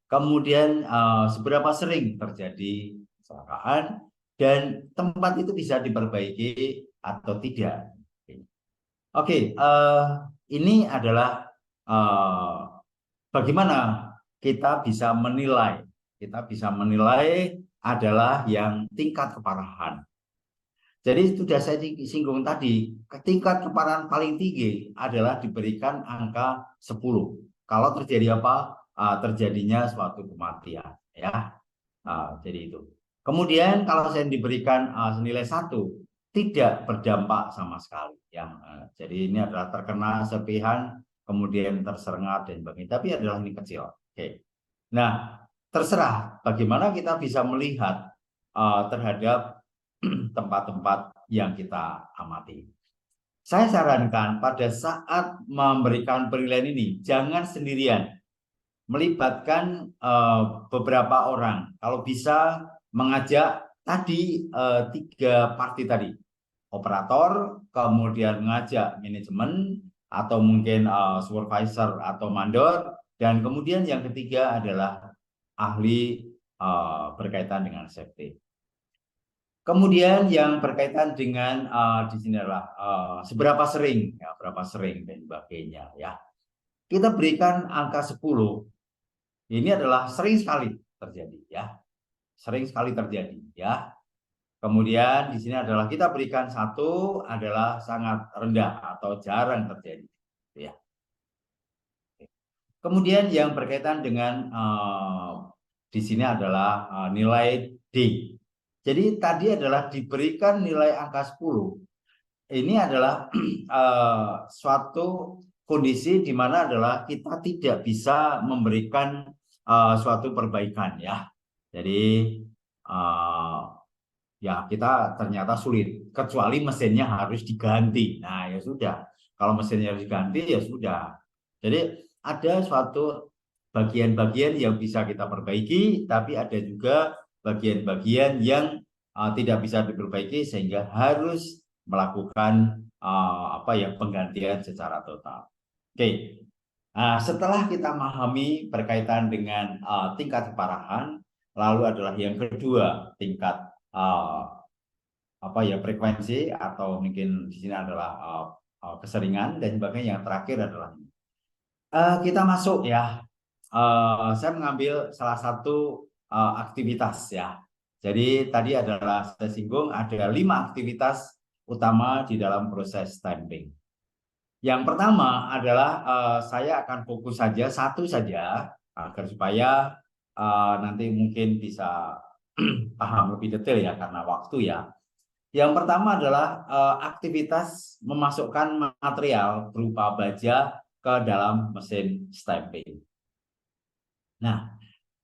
Speaker 8: Kemudian seberapa sering terjadi kecelakaan dan tempat itu bisa diperbaiki atau tidak. Oke, ini adalah bagaimana kita bisa menilai. Kita bisa menilai adalah yang tingkat keparahan. Jadi sudah saya singgung tadi, tingkat keparahan paling tinggi adalah diberikan angka 10. Kalau terjadi apa? Terjadinya suatu kematian, ya. Jadi itu. Kemudian kalau saya diberikan senilai 1, tidak berdampak sama sekali, ya. Jadi ini adalah terkena serpihan, kemudian tersengat dan sebagainya. Tapi adalah ini kecil. Oke. Nah, terserah bagaimana kita bisa melihat terhadap tempat-tempat yang kita amati. Saya sarankan pada saat memberikan penilaian ini jangan sendirian, melibatkan beberapa orang. Kalau bisa mengajak tadi 3 parti tadi, operator, kemudian mengajak manajemen atau mungkin supervisor atau mandor, dan kemudian yang ketiga adalah ahli berkaitan dengan safety. Kemudian yang berkaitan dengan di sini adalah seberapa sering, ya, berapa sering dan sebagainya, ya. Kita berikan angka 10. Ini adalah sering sekali terjadi, ya. Sering sekali terjadi, ya. Kemudian di sini adalah kita berikan 1 adalah sangat rendah atau jarang terjadi, ya. Kemudian yang berkaitan dengan di sini adalah nilai D. Jadi tadi adalah diberikan nilai angka 10. Ini adalah suatu kondisi di mana adalah kita tidak bisa memberikan suatu perbaikan, ya. Jadi ya kita ternyata sulit, kecuali mesinnya harus diganti. Nah, ya sudah. Kalau mesinnya harus diganti, ya sudah. Jadi ada suatu bagian-bagian yang bisa kita perbaiki, tapi ada juga bagian-bagian yang tidak bisa diperbaiki sehingga harus melakukan penggantian secara total. Oke. Nah, setelah kita memahami berkaitan dengan tingkat keparahan, lalu adalah yang kedua tingkat frekuensi atau mungkin di sini adalah keseringan, dan sebagainya. Yang terakhir adalah kita masuk, ya. Saya mengambil salah satu aktivitas, ya. Jadi tadi adalah saya singgung ada 5 aktivitas utama di dalam proses stamping. Yang pertama adalah saya akan fokus saja satu saja agar supaya nanti mungkin bisa paham lebih detail, ya, karena waktu, ya. Yang pertama adalah aktivitas memasukkan material berupa baja ke dalam mesin stamping. Nah,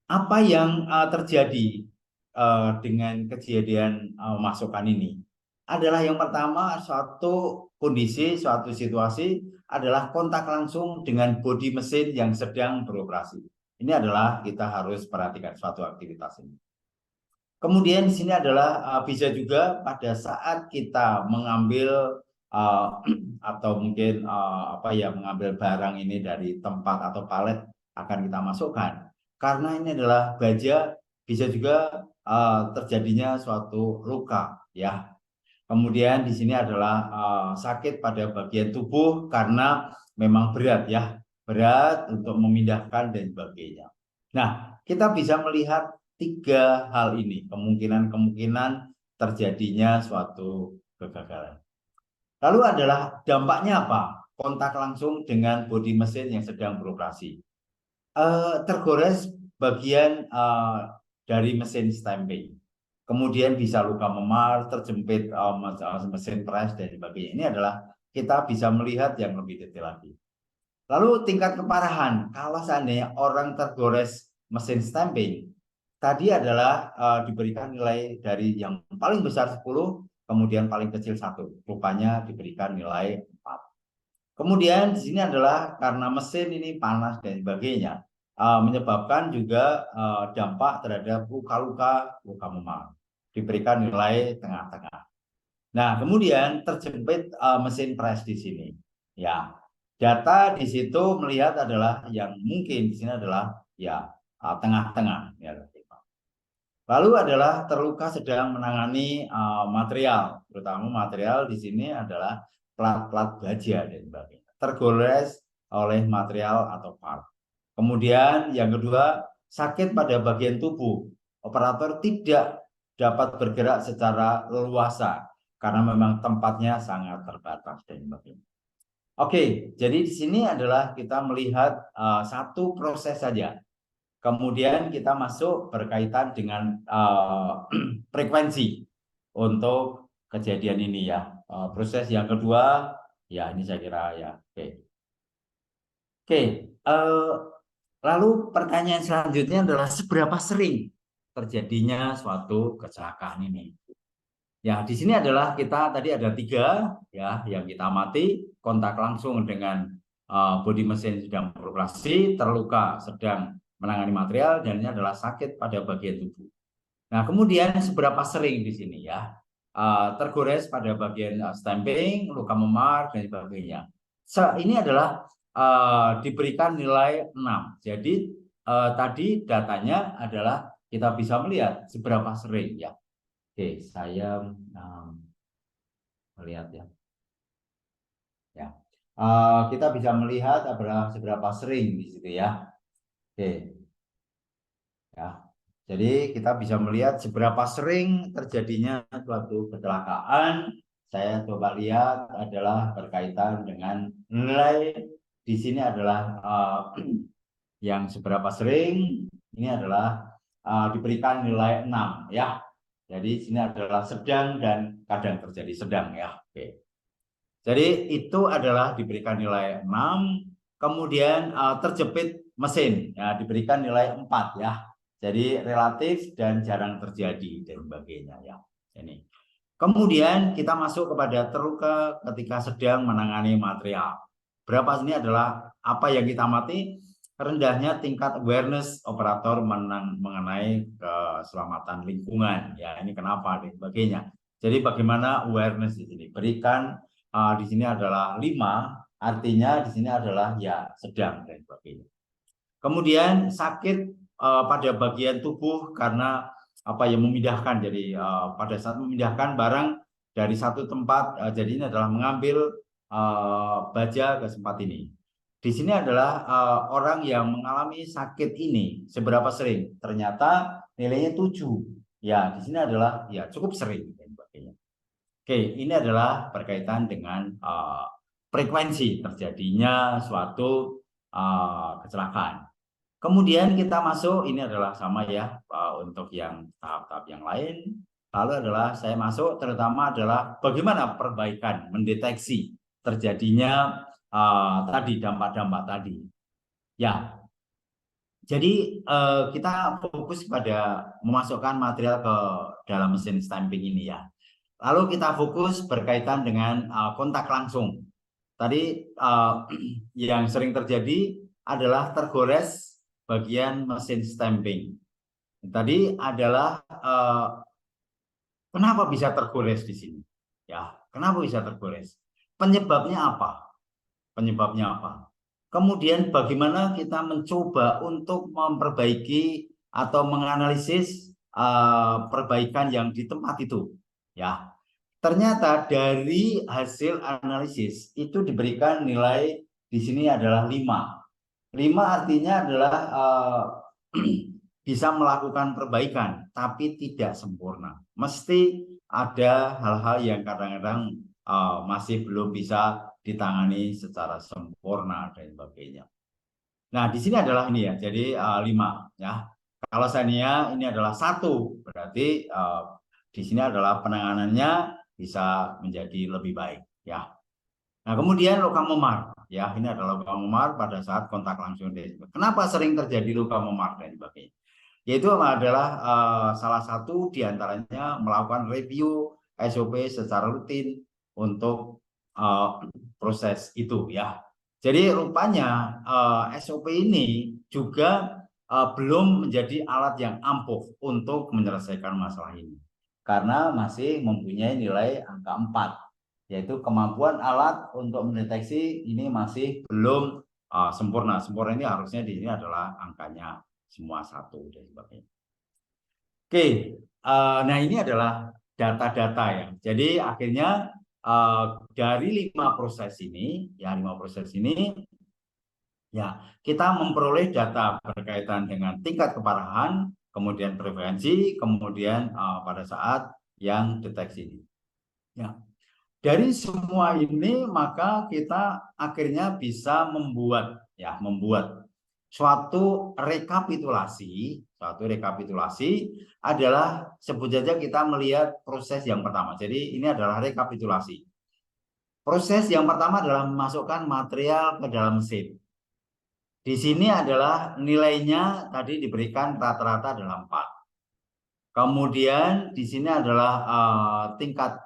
Speaker 8: apa yang terjadi dengan kejadian memasukkan ini? adalah yang pertama, suatu kondisi, suatu situasi adalah kontak langsung dengan bodi mesin yang sedang beroperasi. Ini adalah kita harus perhatikan suatu aktivitas ini. Kemudian di sini adalah bisa juga pada saat kita mengambil atau mungkin mengambil barang ini dari tempat atau palet akan kita masukkan. Karena ini adalah baja, bisa juga terjadinya suatu luka, ya. Kemudian di sini adalah sakit pada bagian tubuh karena memang berat, ya, berat untuk memindahkan dan sebagainya. Nah, kita bisa melihat 3 hal ini, kemungkinan terjadinya suatu kegagalan. Lalu adalah dampaknya apa? Kontak langsung dengan bodi mesin yang sedang beroperasi. Tergores bagian dari mesin stamping. Kemudian bisa luka memar, terjepit mesin pres dan sebagainya. Ini adalah kita bisa melihat yang lebih detail lagi. Lalu tingkat keparahan, kalau seandainya orang tergores mesin stamping, tadi adalah diberikan nilai dari yang paling besar 10, kemudian paling kecil 1. Rupanya diberikan nilai 4. Kemudian di sini adalah karena mesin ini panas dan sebagainya, menyebabkan juga dampak terhadap luka-luka memar. Diberikan nilai tengah-tengah. Nah, kemudian terjepit mesin pres di sini. Ya, data di situ melihat adalah yang mungkin di sini adalah ya tengah-tengah. Ya. Lalu adalah terluka sedang menangani material, terutama material di sini adalah plat-plat baja dan sebagainya. Tergores oleh material atau part. Kemudian yang kedua, sakit pada bagian tubuh. Operator tidak dapat bergerak secara leluasa karena memang tempatnya sangat terbatas dan sebagainya. Oke, jadi di sini adalah kita melihat satu proses saja. Kemudian kita masuk berkaitan dengan frekuensi untuk kejadian ini, ya. Proses yang kedua, ya ini saya kira ya. Oke. Lalu pertanyaan selanjutnya adalah seberapa sering terjadinya suatu kecelakaan ini? Ya, di sini adalah kita tadi ada 3 ya yang kita amati, kontak langsung dengan bodi mesin sedang beroperasi, terluka sedang menangani material, dan ini adalah sakit pada bagian tubuh. Nah, kemudian seberapa sering di sini, ya? Tergores pada bagian stamping, luka memar dan sebagainya. Ini adalah diberikan nilai 6. Jadi tadi datanya adalah kita bisa melihat seberapa sering, ya. Oke, saya melihat, ya. Ya, kita bisa melihat adalah seberapa sering di situ, ya. Oke, ya. Jadi kita bisa melihat seberapa sering terjadinya suatu kecelakaan. Saya coba lihat adalah berkaitan dengan nilai. Di sini adalah yang seberapa sering, ini adalah diberikan nilai 6, ya. Jadi sini adalah sedang dan kadang terjadi sedang, ya. Oke. Jadi itu adalah diberikan nilai 6, kemudian terjepit mesin, ya, diberikan nilai 4, ya. Jadi relatif dan jarang terjadi dan sebagainya, ya. Ini. Kemudian kita masuk kepada terluka ketika sedang menangani material. Berapa ini adalah apa yang kita amati? Rendahnya tingkat awareness operator mengenai keselamatan lingkungan. Ya, ini kenapa dan sebagainya. Jadi bagaimana awareness di sini? Berikan di sini adalah 5, artinya di sini adalah ya sedang dan sebagainya. Kemudian sakit pada bagian tubuh karena apa yang memindahkan. Jadi pada saat memindahkan barang dari satu tempat, jadi ini adalah mengambil baja ke tempat ini. Di sini adalah orang yang mengalami sakit ini seberapa sering? Ternyata nilainya 7. Ya, di sini adalah ya cukup sering dan sebagainya. Oke, ini adalah berkaitan dengan frekuensi terjadinya suatu kecelakaan. Kemudian kita masuk, ini adalah sama ya untuk yang tahap-tahap yang lain. Lalu adalah saya masuk terutama adalah bagaimana perbaikan mendeteksi terjadinya tadi dampak-dampak tadi. Ya, jadi kita fokus pada memasukkan material ke dalam mesin stamping ini, ya. Lalu kita fokus berkaitan dengan kontak langsung. Tadi yang sering terjadi adalah tergores bagian mesin stamping. Tadi adalah kenapa bisa tergores di sini? Ya, kenapa bisa tergores? Penyebabnya apa? Penyebabnya apa? Kemudian bagaimana kita mencoba untuk memperbaiki atau menganalisis perbaikan yang di tempat itu? Ya, ternyata dari hasil analisis itu diberikan nilai di sini adalah 5. 5 artinya adalah bisa melakukan perbaikan, tapi tidak sempurna. Mesti ada hal-hal yang kadang-kadang masih belum bisa ditangani secara sempurna dan sebagainya. Nah, di sini adalah ini ya, jadi 5 ya. Kalau seandainya ini adalah 1, berarti di sini adalah penanganannya bisa menjadi lebih baik ya. Nah, kemudian luka memar ya, ini adalah luka memar pada saat kontak langsung. Kenapa sering terjadi luka memar dan sebagainya? Yaitu adalah salah satu diantaranya melakukan review SOP secara rutin untuk proses itu ya. Jadi rupanya SOP ini juga belum menjadi alat yang ampuh untuk menyelesaikan masalah ini. Karena masih mempunyai nilai angka 4, yaitu kemampuan alat untuk mendeteksi ini masih belum sempurna. Sempurna ini harusnya di sini adalah angkanya semua 1 dan sebagainya. Oke, nah ini adalah data-data ya. Jadi akhirnya dari 5 proses ini, ya 5 proses ini, ya kita memperoleh data berkaitan dengan tingkat keparahan, kemudian preferensi, kemudian pada saat yang deteksi. Ya, dari semua ini maka kita akhirnya bisa membuat suatu rekapitulasi. Suatu rekapitulasi adalah sebut saja kita melihat proses yang pertama. Jadi ini adalah rekapitulasi. Proses yang pertama adalah memasukkan material ke dalam mesin. Di sini adalah nilainya tadi diberikan rata-rata adalah 4. Kemudian di sini adalah tingkat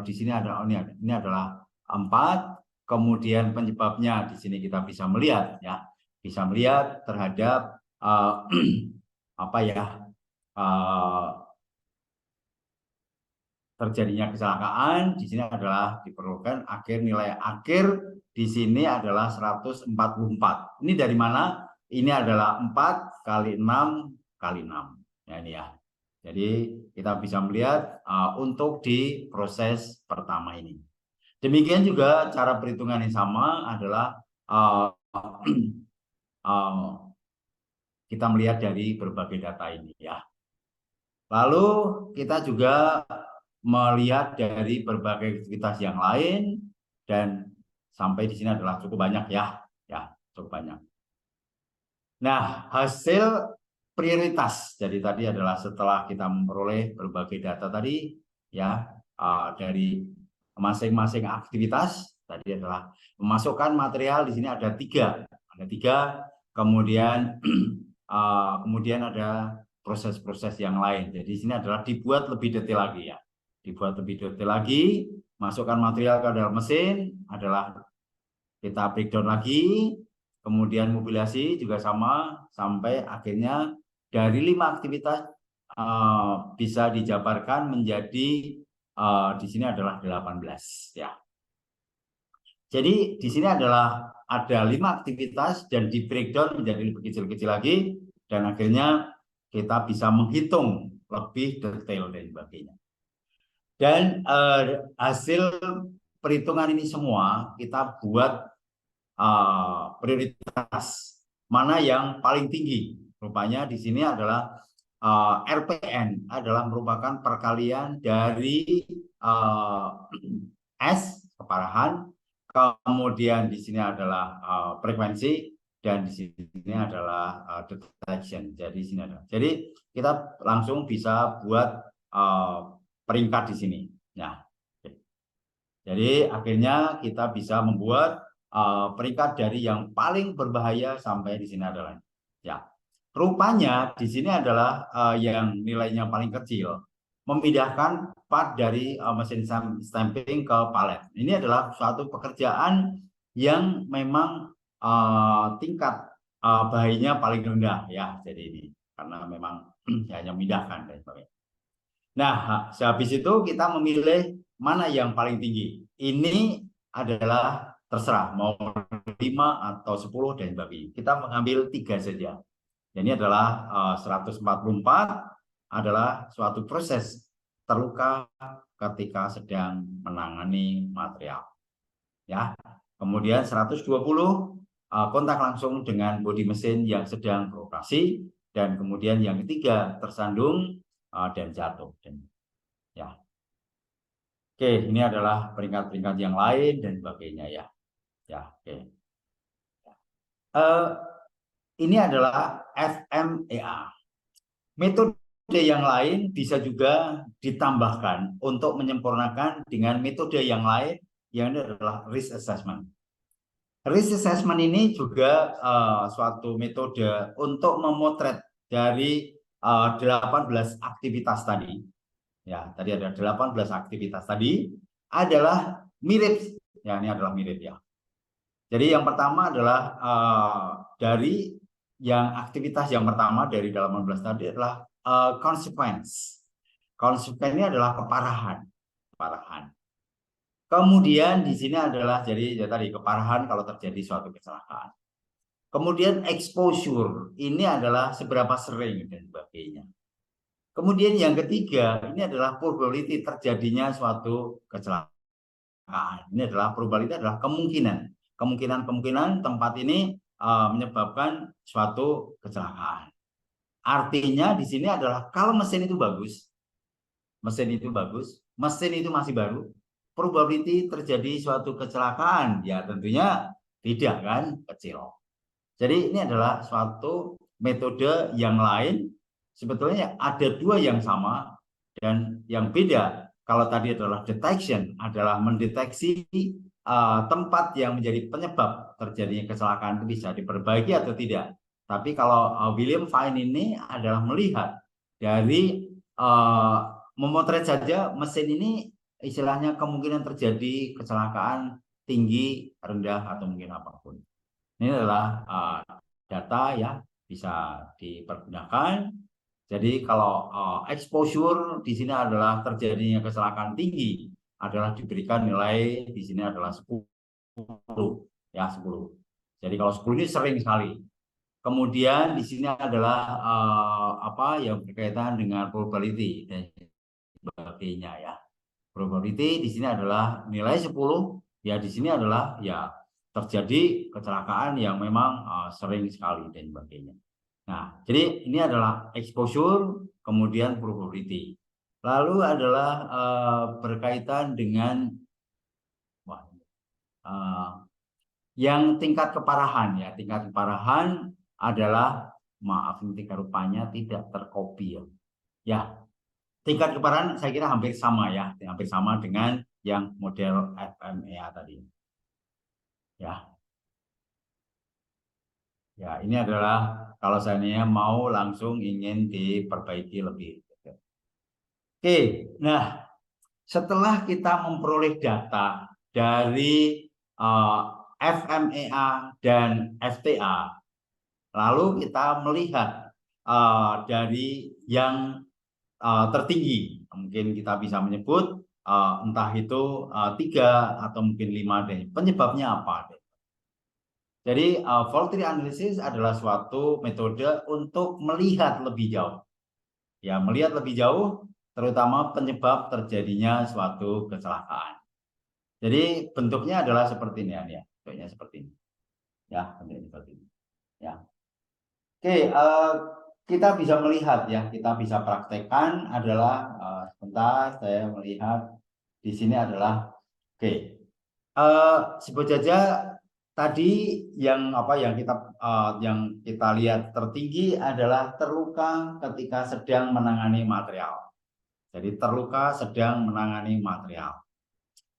Speaker 8: di sini ada ini adalah 4. Kemudian penyebabnya di sini kita bisa melihat ya. Bisa melihat terhadap terjadinya kecelakaan. Di sini adalah diperlukan nilai akhir di sini adalah 144. Ini dari mana? Ini adalah 4 kali 6 kali 6. Ya, ini ya. Jadi kita bisa melihat untuk di proses pertama ini. Demikian juga cara perhitungan yang sama adalah kita melihat dari berbagai data ini ya. Lalu kita juga melihat dari berbagai aktivitas yang lain dan sampai di sini adalah cukup banyak ya, cukup banyak. Nah, hasil prioritas. Jadi tadi adalah setelah kita memperoleh berbagai data tadi ya dari masing-masing aktivitas tadi adalah memasukkan material. Di sini ada 3. Kemudian kemudian ada proses-proses yang lain. Jadi di sini adalah dibuat lebih detail lagi ya. Dibuat lebih detail lagi, masukkan material ke dalam mesin adalah kita breakdown lagi, kemudian mobilisasi juga sama sampai akhirnya dari 5 aktivitas bisa dijabarkan menjadi di sini adalah 18 ya. Jadi di sini adalah ada 5 aktivitas dan di breakdown menjadi lebih kecil-kecil lagi dan akhirnya kita bisa menghitung lebih detail dan sebagainya. Dan hasil perhitungan ini semua kita buat prioritas mana yang paling tinggi. Rupanya di sini adalah RPN adalah merupakan perkalian dari S keparahan, kemudian di sini adalah frekuensi dan di sini adalah detection. Jadi sini ada. Jadi kita langsung bisa buat peringkat di sini. Nah, jadi akhirnya kita bisa membuat peringkat dari yang paling berbahaya sampai di sini adalah ya. Rupanya di sini adalah yang nilainya paling kecil. memindahkan part dari mesin stamping ke palet. Ini adalah suatu pekerjaan yang memang tingkat bahayanya paling rendah ya. Jadi ini karena memang hanya memindahkan dan sebagainya. Nah, sehabis itu kita memilih mana yang paling tinggi. Ini adalah terserah mau 5 atau 10 dan sebagainya. Kita mengambil 3 saja. Dan ini adalah 144 adalah suatu proses terluka ketika sedang menangani material. Ya. Kemudian 120 kontak langsung dengan bodi mesin yang sedang beroperasi, dan kemudian yang ketiga tersandung dan jatuh. Ya. Oke, ini adalah peringkat-peringkat yang lain dan sebagainya ya. Ya, oke. Ini adalah FMEA. Metode yang lain bisa juga ditambahkan untuk menyempurnakan dengan metode yang lain, yang ini adalah risk assessment. Risk assessment ini juga suatu metode untuk memotret dari 18 aktivitas tadi. Ya, tadi ada 18 aktivitas tadi adalah mirip. Ya, ini adalah mirip ya. Jadi yang pertama adalah dari yang aktivitas yang pertama dari 18 tadi adalah consequence. Consequence ini adalah keparahan. Kemudian di sini adalah jadi ya tadi keparahan kalau terjadi suatu kecelakaan. Kemudian exposure ini adalah seberapa sering dan sebagainya. Kemudian yang ketiga ini adalah probability terjadinya suatu kecelakaan. Ini adalah probability adalah kemungkinan tempat ini menyebabkan suatu kecelakaan. Artinya di sini adalah kalau mesin itu mesin itu masih baru, probability terjadi suatu kecelakaan ya tentunya tidak kan, kecil. Jadi ini adalah suatu metode yang lain. Sebetulnya ada dua yang sama dan yang beda. Kalau tadi adalah detection, adalah mendeteksi tempat yang menjadi penyebab terjadinya kecelakaan itu bisa diperbaiki atau tidak. Tapi kalau William Fine ini adalah melihat dari memotret saja mesin ini, istilahnya kemungkinan terjadi kecelakaan tinggi, rendah, atau mungkin apapun. Ini adalah data ya, bisa dipergunakan. Jadi kalau exposure di sini adalah terjadinya kecelakaan tinggi, adalah diberikan nilai di sini adalah 10 ya, 10. Jadi kalau 10 ini sering sekali. Kemudian di sini adalah apa yang berkaitan dengan probability dan sebagainya ya. Probability di sini adalah nilai 10, ya di sini adalah ya terjadi kecelakaan yang memang sering sekali dan sebagainya. Nah, jadi ini adalah exposure, kemudian probability. Lalu adalah berkaitan dengan yang tingkat keparahan ya. Tingkat keparahan adalah, maaf ini rupanya tidak tercopy ya. Ya, tingkat keparahan saya kira hampir sama ya, hampir sama dengan yang model FMEA tadi. Ya. Ya, ini adalah kalau seandainya mau langsung ingin diperbaiki lebih. Oke, nah setelah kita memperoleh data dari FMEA dan FTA, lalu kita melihat dari yang tertinggi, mungkin kita bisa menyebut entah itu 3 atau mungkin 5 deh. Penyebabnya apa? Jadi fault tree analysis adalah suatu metode untuk melihat lebih jauh. Ya, melihat lebih jauh terutama penyebab terjadinya suatu kecelakaan. Jadi bentuknya adalah seperti ini ya, bentuknya seperti ini. Ya, bentuknya seperti ini. Ya. Oke, kita bisa melihat ya, kita bisa praktekkan adalah sebentar saya melihat di sini adalah oke. Sebut saja tadi yang kita lihat tertinggi adalah terluka ketika sedang menangani material. Jadi terluka sedang menangani material.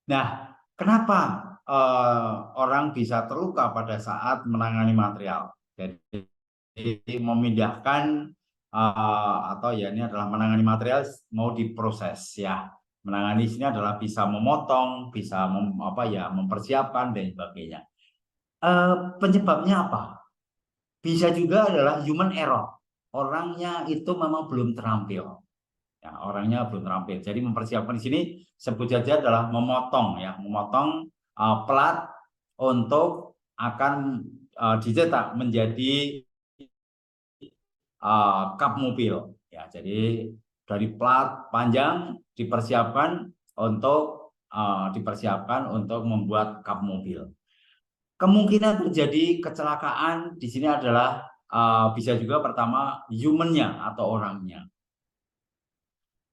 Speaker 8: Nah, kenapa orang bisa terluka pada saat menangani material? Jadi memindahkan atau ya ini adalah menangani material mau diproses ya. Menangani sini adalah bisa memotong, bisa mempersiapkan dan sebagainya. Penyebabnya apa? Bisa juga adalah human error. Orangnya itu memang belum terampil. Ya, orangnya belum terampil. Jadi mempersiapkan di sini sebut saja adalah memotong ya, memotong plat untuk akan dicetak menjadi kap mobil. Ya, jadi dari plat panjang dipersiapkan untuk membuat kap mobil. Kemungkinan terjadi kecelakaan di sini adalah bisa juga pertama human-nya atau orangnya.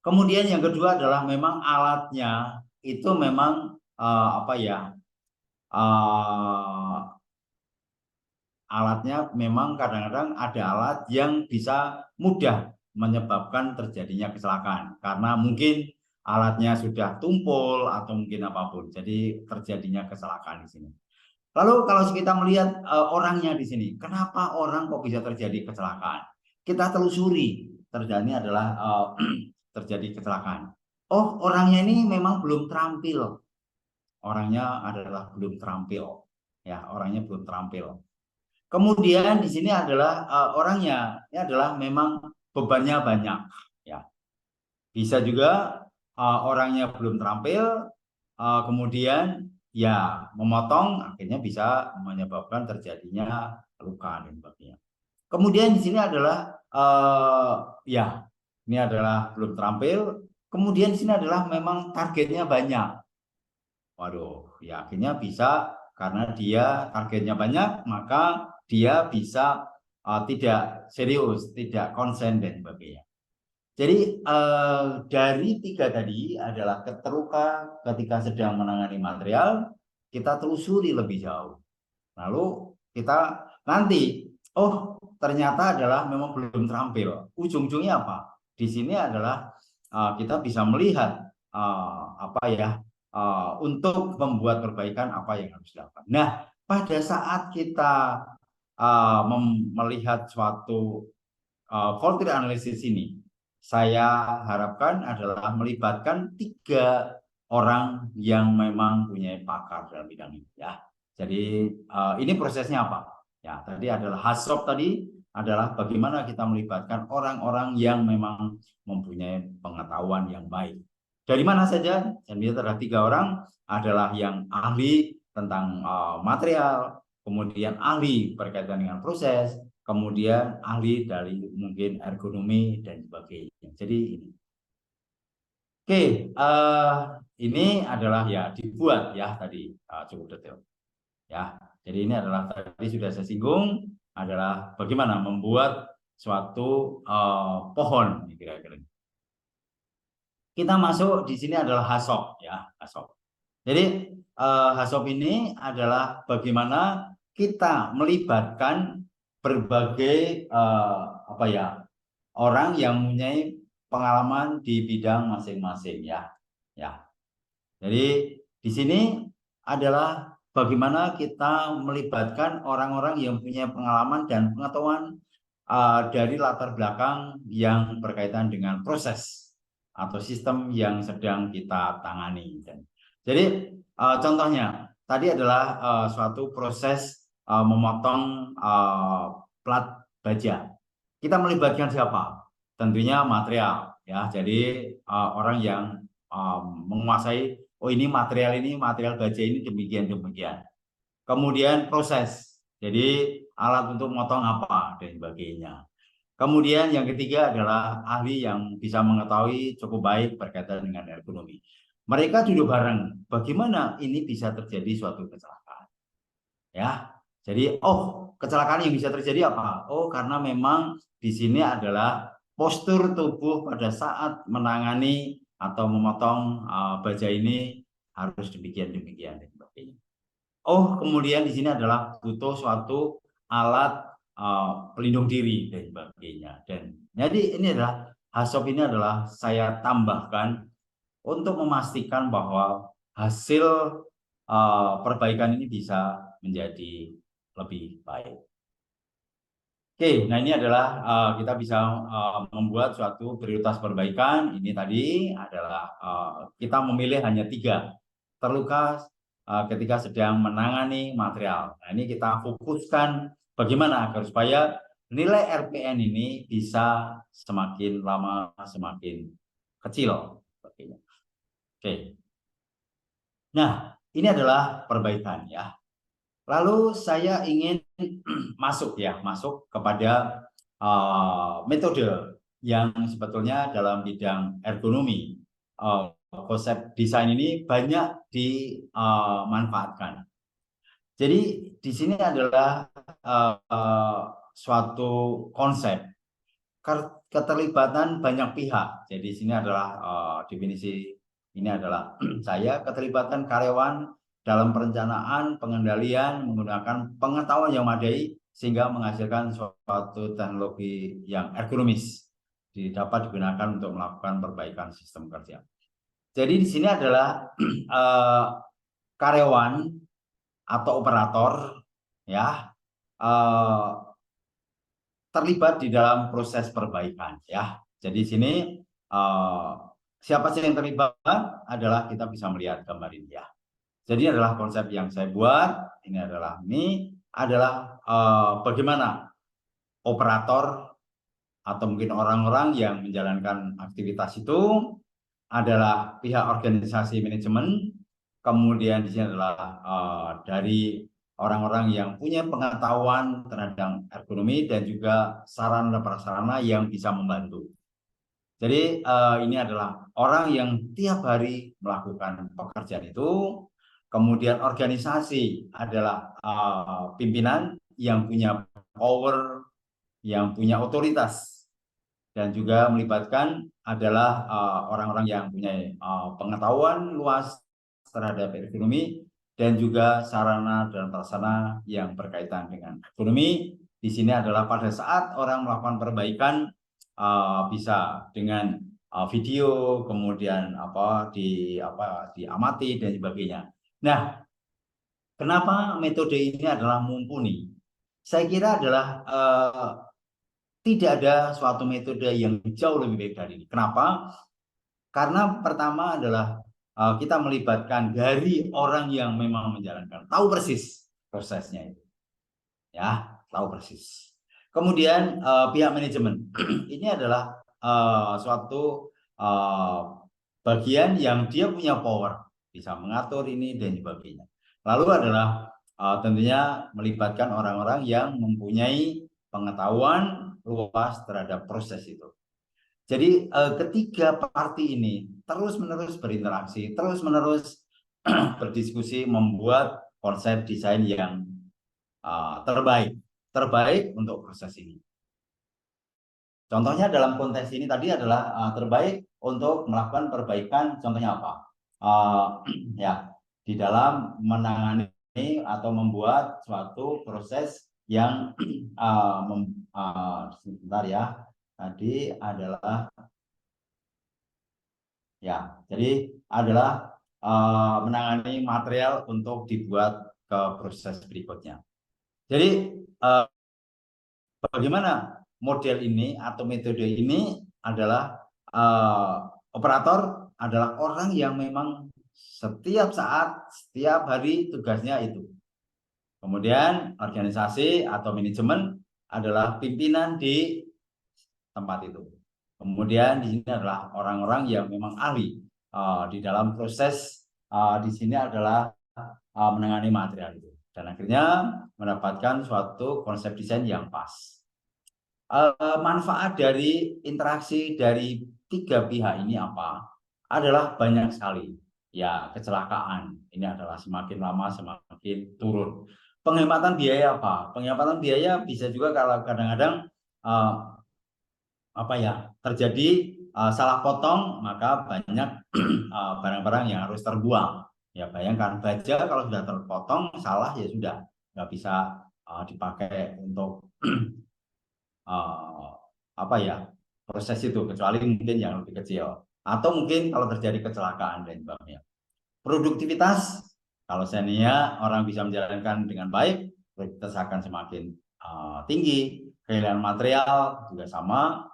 Speaker 8: Kemudian yang kedua adalah memang alatnya itu memang alatnya memang kadang-kadang ada alat yang bisa mudah menyebabkan terjadinya kecelakaan karena mungkin alatnya sudah tumpul atau mungkin apapun, jadi terjadinya kecelakaan di sini. Lalu kalau kita melihat orangnya di sini, kenapa orang kok bisa terjadi kecelakaan? Kita telusuri, terjadi adalah terjadi kecelakaan. Oh, orangnya ini memang belum terampil. Orangnya adalah belum terampil. Ya, orangnya belum terampil. Kemudian di sini adalah orangnya ini adalah memang bebannya banyak. Ya, bisa juga orangnya belum terampil, kemudian ya memotong akhirnya bisa menyebabkan terjadinya luka dan sebagainya. Kemudian di sini adalah ya ini adalah belum terampil. Kemudian di sini adalah memang targetnya banyak. Waduh, ya akhirnya bisa karena dia targetnya banyak, maka dia bisa tidak serius, tidak konsen dan sebagainya. Jadi dari tiga tadi adalah keterluka ketika sedang menangani material, kita telusuri lebih jauh. Lalu kita nanti, oh ternyata adalah memang belum terampil. Ujung-ujungnya apa? Di sini adalah kita bisa melihat untuk membuat perbaikan apa yang harus dilakukan. Nah, pada saat kita melihat suatu fault analysis ini, saya harapkan adalah melibatkan 3 orang yang memang punya pakar dalam bidang ini ya. Jadi ini prosesnya apa? Ya, tadi adalah HASOP tadi adalah bagaimana kita melibatkan orang-orang yang memang mempunyai pengetahuan yang baik. Dari mana saja? Dan ini adalah 3 orang adalah yang ahli tentang material, kemudian ahli berkaitan dengan proses, kemudian ahli dari mungkin ergonomi dan sebagainya. Jadi ini. Oke, ini adalah ya dibuat ya tadi cukup detail. Ya, jadi ini adalah tadi sudah saya singgung adalah bagaimana membuat suatu pohon kira-kira. Kita masuk di sini adalah HASOP ya, HASOP. Jadi HASOP ini adalah bagaimana kita melibatkan berbagai orang yang mempunyai pengalaman di bidang masing-masing ya. Ya. Jadi di sini adalah bagaimana kita melibatkan orang-orang yang punya pengalaman dan pengetahuan dari latar belakang yang berkaitan dengan proses atau sistem yang sedang kita tangani. Jadi contohnya tadi adalah suatu proses memotong plat baja. Kita melibatkan siapa? Tentunya material ya. Jadi orang yang menguasai oh ini material baja ini demikian. Kemudian proses. Jadi alat untuk motong apa dan sebagainya. Kemudian yang ketiga adalah ahli yang bisa mengetahui cukup baik berkaitan dengan ergonomi. Mereka duduk bareng, bagaimana ini bisa terjadi suatu kecelakaan. Ya, jadi kecelakaan yang bisa terjadi apa? Oh, karena memang di sini adalah postur tubuh pada saat menangani atau memotong baja ini harus demikian dan sebagainya. Oh, kemudian di sini adalah butuh suatu alat pelindung diri dan sebagainya. Dan jadi ini adalah HASOP ini adalah saya tambahkan untuk memastikan bahwa hasil perbaikan ini bisa menjadi lebih baik. Oke, nah ini adalah kita bisa membuat suatu prioritas perbaikan. Ini tadi adalah kita memilih hanya 3 terluka ketika sedang menangani material. Nah ini kita fokuskan bagaimana agar supaya nilai RPN ini bisa semakin lama semakin kecil. Oke, nah ini adalah perbaikan ya. Lalu saya ingin masuk kepada metode yang sebetulnya dalam bidang ergonomi. Konsep desain ini banyak dimanfaatkan. Jadi di sini adalah suatu konsep keterlibatan banyak pihak. Jadi di sini adalah definisi ini adalah saya keterlibatan karyawan dalam perencanaan, pengendalian menggunakan pengetahuan yang memadai sehingga menghasilkan suatu teknologi yang ergonomis dapat digunakan untuk melakukan perbaikan sistem kerja. Jadi di sini adalah karyawan atau operator ya terlibat di dalam proses perbaikan ya. Jadi di sini siapa sih yang terlibat adalah kita bisa melihat gambar ini ya. Jadi adalah konsep yang saya buat, ini adalah bagaimana operator atau mungkin orang-orang yang menjalankan aktivitas itu adalah pihak organisasi manajemen, kemudian di sini adalah dari orang-orang yang punya pengetahuan terhadap ergonomi dan juga sarana prasarana yang bisa membantu. Jadi ini adalah orang yang tiap hari melakukan pekerjaan itu. Kemudian organisasi adalah pimpinan yang punya power, yang punya otoritas, dan juga melibatkan adalah orang-orang yang punya pengetahuan luas terhadap ekonomi dan juga sarana dan prasarana yang berkaitan dengan ekonomi. Di sini adalah pada saat orang melakukan perbaikan bisa dengan video, kemudian diamati dan sebagainya. Nah, kenapa metode ini adalah mumpuni? Saya kira adalah tidak ada suatu metode yang jauh lebih baik dari ini. Kenapa? Karena pertama adalah kita melibatkan dari orang yang memang menjalankan, tahu persis prosesnya itu, ya, tahu persis. Kemudian pihak manajemen, ini adalah suatu bagian yang dia punya power, bisa mengatur ini dan sebagainya. Lalu adalah tentunya melibatkan orang-orang yang mempunyai pengetahuan luas terhadap proses itu. Jadi ketiga parti ini terus-menerus berinteraksi, terus-menerus berdiskusi membuat konsep desain yang terbaik untuk proses ini. Contohnya dalam konteks ini tadi adalah terbaik untuk melakukan perbaikan. Contohnya apa? Ya, di dalam menangani atau membuat suatu proses yang sebentar ya. Tadi adalah ya, jadi adalah menangani material untuk dibuat ke proses berikutnya. Jadi bagaimana model ini atau metode ini adalah operator adalah orang yang memang setiap saat, setiap hari tugasnya itu. Kemudian organisasi atau manajemen adalah pimpinan di tempat itu. Kemudian di sini adalah orang-orang yang memang ahli di dalam proses di sini adalah menangani material itu. Dan akhirnya mendapatkan suatu konsep desain yang pas. Manfaat dari interaksi dari tiga pihak ini apa? Adalah banyak sekali. Ya, kecelakaan ini adalah semakin lama semakin turun. Penghematan biaya apa? Penghematan biaya bisa juga kalau kadang-kadang terjadi salah potong, maka banyak barang-barang yang harus terbuang. Ya, bayangkan baja kalau sudah terpotong salah ya sudah nggak bisa dipakai untuk proses itu, kecuali mungkin yang lebih kecil atau mungkin kalau terjadi kecelakaan dan sebagainya. Produktivitas, kalau seandainya orang bisa menjalankan dengan baik, produktivitas akan semakin tinggi. kehilangan material juga sama,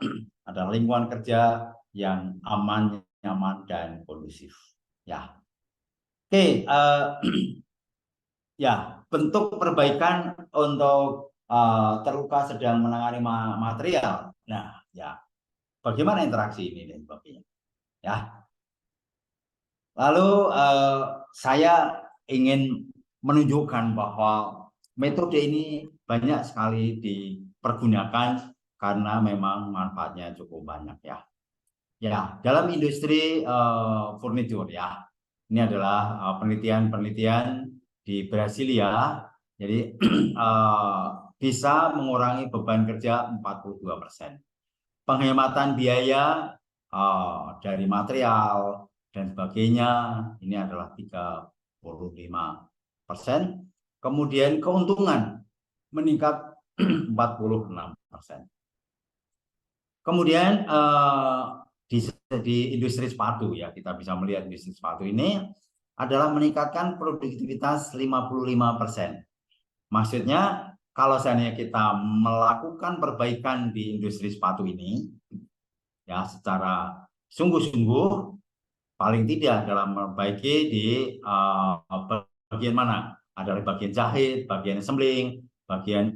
Speaker 8: ada lingkungan kerja yang aman, nyaman, dan kondusif. Ya, oke. Ya, bentuk perbaikan untuk terluka sedang menangani material. Nah, ya, bagaimana interaksi ini dan sebagainya. Ya, lalu saya ingin menunjukkan bahwa metode ini banyak sekali dipergunakan karena memang manfaatnya cukup banyak ya. Ya, dalam industri furnitur ya. Ini adalah penelitian-penelitian di Brasilia. Jadi bisa mengurangi beban kerja 42%. Penghematan biaya dari material dan sebagainya ini adalah 35%. Kemudian keuntungan meningkat 46%. Kemudian di industri sepatu ya, kita bisa melihat industri sepatu ini adalah meningkatkan produktivitas 55%. Maksudnya kalau seandainya kita melakukan perbaikan di industri sepatu ini ya secara sungguh-sungguh, paling tidak dalam memperbaiki di bagian mana? Adalah bagian jahit, bagian assembling, bagian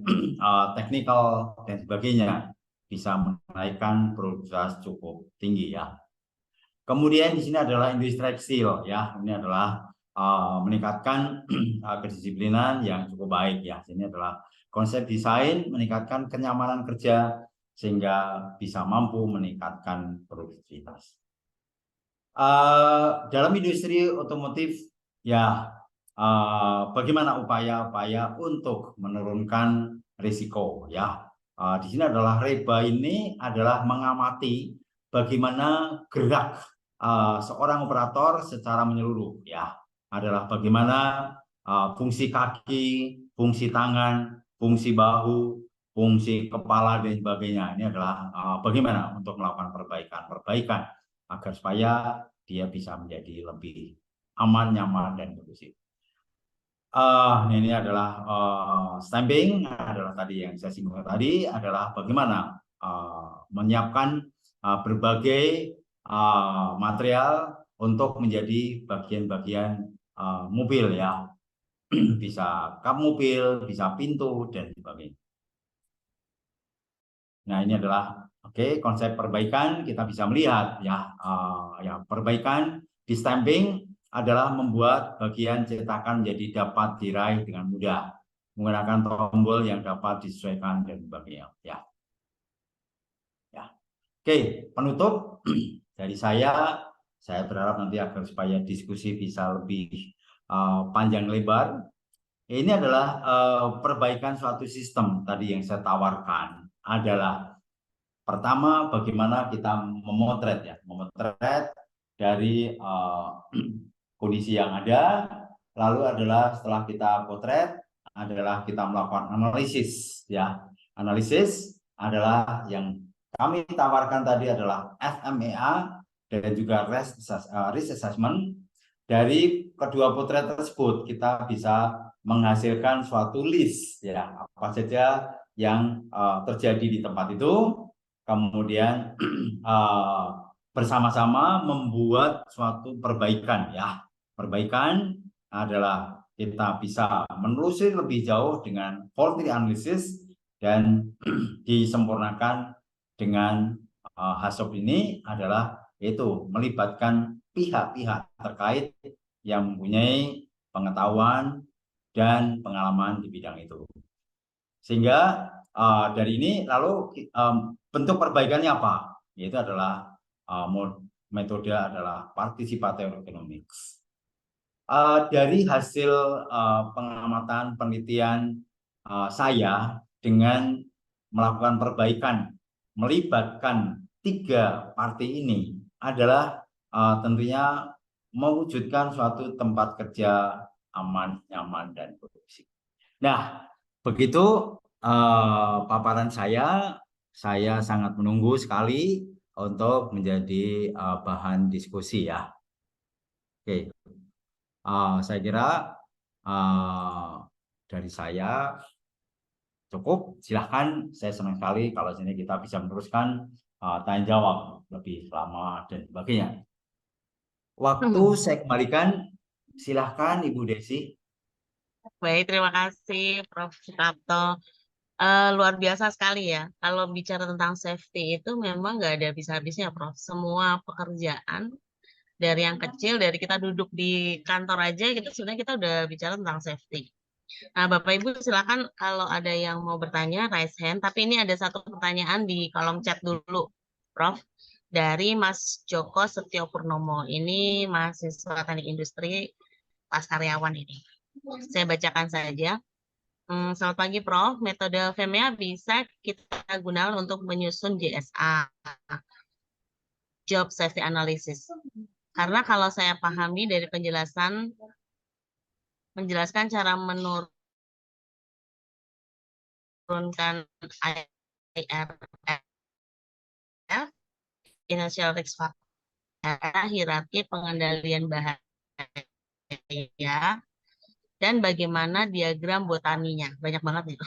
Speaker 8: teknikal dan sebagainya, bisa menaikkan produktivitas cukup tinggi ya. Kemudian di sini adalah industri tekstil ya. Ini adalah meningkatkan kedisiplinan yang cukup baik ya. Ini adalah konsep desain meningkatkan kenyamanan kerja sehingga bisa mampu meningkatkan produktivitas. Dalam industri otomotif ya, bagaimana upaya-upaya untuk menurunkan risiko ya. Di sini adalah reba ini adalah mengamati bagaimana gerak seorang operator secara menyeluruh ya, adalah bagaimana fungsi kaki, fungsi tangan, fungsi bahu, fungsi kepala dan sebagainya. Ini adalah bagaimana untuk melakukan perbaikan agar supaya dia bisa menjadi lebih aman, nyaman, dan kondusif. Ini adalah stamping, adalah tadi yang saya singgung tadi, adalah bagaimana menyiapkan berbagai material untuk menjadi bagian-bagian mobil ya, bisa kap mobil, bisa pintu dan sebagainya. Nah ini adalah konsep perbaikan. Kita bisa melihat ya, perbaikan di stamping adalah membuat bagian cetakan menjadi dapat diraih dengan mudah menggunakan tombol yang dapat disesuaikan dan sebagainya ya. Penutup dari saya berharap nanti agar supaya diskusi bisa lebih panjang lebar. Ini adalah perbaikan suatu sistem tadi yang saya tawarkan adalah pertama bagaimana kita memotret dari kondisi yang ada, lalu adalah setelah kita potret adalah kita melakukan analisis ya. Analisis adalah yang kami tawarkan tadi adalah FMEA dan juga risk assessment. Dari kedua potret tersebut kita bisa menghasilkan suatu list ya, apa saja yang terjadi di tempat itu, kemudian bersama-sama membuat suatu perbaikan ya. Perbaikan adalah kita bisa menelusuri lebih jauh dengan fault analysis dan disempurnakan dengan HACCP ini adalah yaitu melibatkan pihak-pihak terkait yang mempunyai pengetahuan dan pengalaman di bidang itu. Sehingga dari ini lalu bentuk perbaikannya apa? Yaitu adalah metode adalah participative economics. Dari hasil pengamatan penelitian saya dengan melakukan perbaikan melibatkan 3 partai ini adalah tentunya mewujudkan suatu tempat kerja aman, nyaman, dan kondusif. Nah, begitu paparan saya sangat menunggu sekali untuk menjadi bahan diskusi ya. Saya kira dari saya Cukup, silahkan. Saya senang sekali kalau sini kita bisa meneruskan tanya jawab lebih lama dan sebagainya. Waktu saya kembalikan, silahkan Ibu Desi.
Speaker 7: Baik, terima kasih Prof. Suprapto. Luar biasa sekali ya. Kalau bicara tentang safety itu memang nggak ada habis-habisnya, Prof. Semua pekerjaan dari yang kecil, dari kita duduk di kantor aja, kita sebenarnya kita udah bicara tentang safety. Nah, Bapak Ibu silakan kalau ada yang mau bertanya, raise hand. Tapi ini ada satu pertanyaan di kolom chat dulu, Prof. Dari Mas Joko Setio Purnomo. Ini mahasiswa teknik industri pas karyawan ini. Saya bacakan saja. Selamat pagi, Prof. Metode FEMEA bisa kita gunakan untuk menyusun JSA, Job Safety Analysis. Karena kalau saya pahami dari menjelaskan cara menurunkan IRF, Initial Risk Factor, hierarki pengendalian bahaya, dan bagaimana diagram botaninya. Banyak banget nih.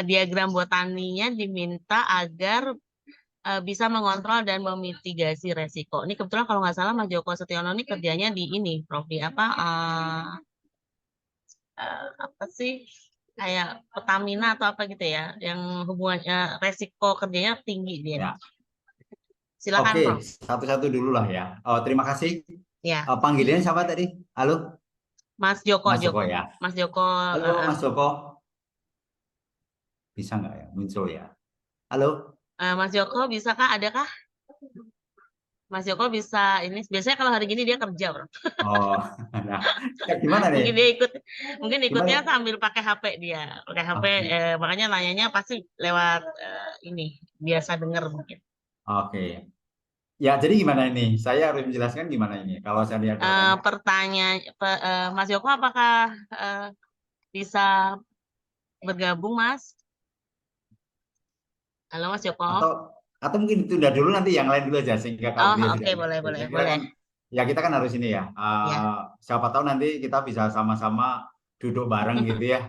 Speaker 7: Diagram botaninya diminta agar bisa mengontrol dan memitigasi resiko. Ini kebetulan kalau nggak salah Mas Joko Setiono ini kerjanya di ini, Prof. Di apa sih, kayak Pertamina atau apa gitu ya, yang hubungannya resiko kerjanya tinggi dia.
Speaker 8: Ya.
Speaker 7: Silakan,
Speaker 8: Oke,
Speaker 7: Prof.
Speaker 8: satu-satu dulu lah ya. Terima kasih.
Speaker 7: Ya,
Speaker 8: Panggilannya siapa tadi? Halo,
Speaker 7: Mas Joko,
Speaker 8: Mas Joko ya.
Speaker 7: Mas Joko.
Speaker 8: Halo, Mas Joko. Bisa nggak ya muncul ya? Halo.
Speaker 7: Mas Joko, bisakah? Adakah? Mas Joko bisa ini. Biasanya kalau hari gini dia kerja, Bro.
Speaker 8: Oh, nah, gimana nih?
Speaker 7: Mungkin ikutnya sambil pakai HP dia. Pakai HP, makanya nanyanya pasti lewat ini. Biasa denger mungkin.
Speaker 8: Oke. Ya, jadi gimana ini? Saya harus menjelaskan gimana ini? Kalau saya lihat
Speaker 7: Pertanyaan, Mas Joko, apakah bisa bergabung, Mas? Halo, Mas Joko.
Speaker 8: Atau mungkin ditunda dulu, nanti yang lain dulu aja sehingga kalau dia
Speaker 7: Oke, boleh.
Speaker 8: kan, ya kita kan harus ini ya. Siapa tahu nanti kita bisa sama-sama duduk bareng gitu ya.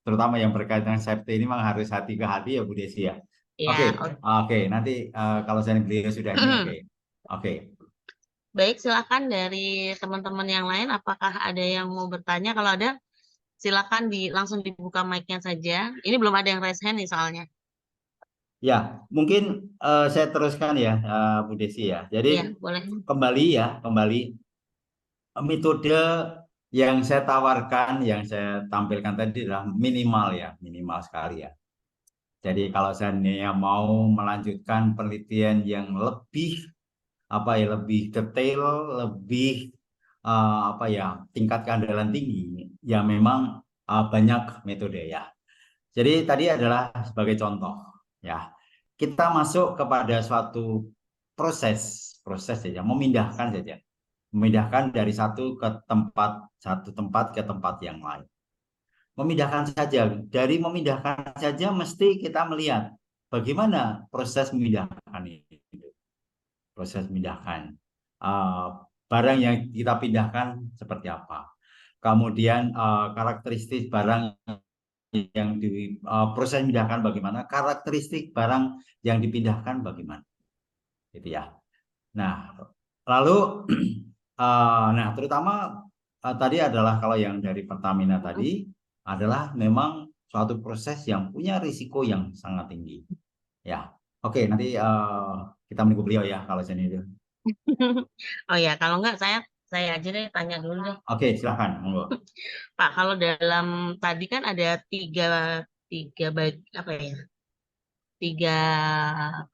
Speaker 8: Terutama yang berkaitan dengan safety ini memang harus hati ke hati ya Bu Desi ya. Oke. Nanti kalau saya beliau sudah ini oke.
Speaker 7: Baik, silakan dari teman-teman yang lain. Apakah ada yang mau bertanya? Kalau ada, silakan langsung dibuka mic-nya saja. Ini belum ada yang raise hand nih soalnya.
Speaker 8: Ya, mungkin saya teruskan ya, Bu Desi ya. Jadi
Speaker 7: boleh.
Speaker 8: Kembali metode yang saya tawarkan, yang saya tampilkan tadi adalah minimal sekali ya. Jadi kalau seandainya mau melanjutkan penelitian yang lebih detail, lebih tingkat keandalan tinggi, ya memang banyak metode ya. Jadi tadi adalah sebagai contoh ya. Kita masuk kepada suatu proses saja, memindahkan dari satu tempat ke tempat yang lain. Memindahkan saja mesti kita melihat bagaimana proses memindahkan itu. Proses memindahkan barang yang kita pindahkan seperti apa. Kemudian karakteristik barang yang proses memindahkan bagaimana, karakteristik barang yang dipindahkan bagaimana. Gitu ya. Nah, lalu terutama tadi adalah kalau yang dari Pertamina tadi adalah memang suatu proses yang punya risiko yang sangat tinggi. Ya. Oke, nanti kita menunggu beliau ya kalau saya itu.
Speaker 7: Oh ya, kalau enggak saya aja deh tanya dulu deh.
Speaker 8: Oke, silakan, monggo.
Speaker 7: Pak, kalau dalam tadi kan ada tiga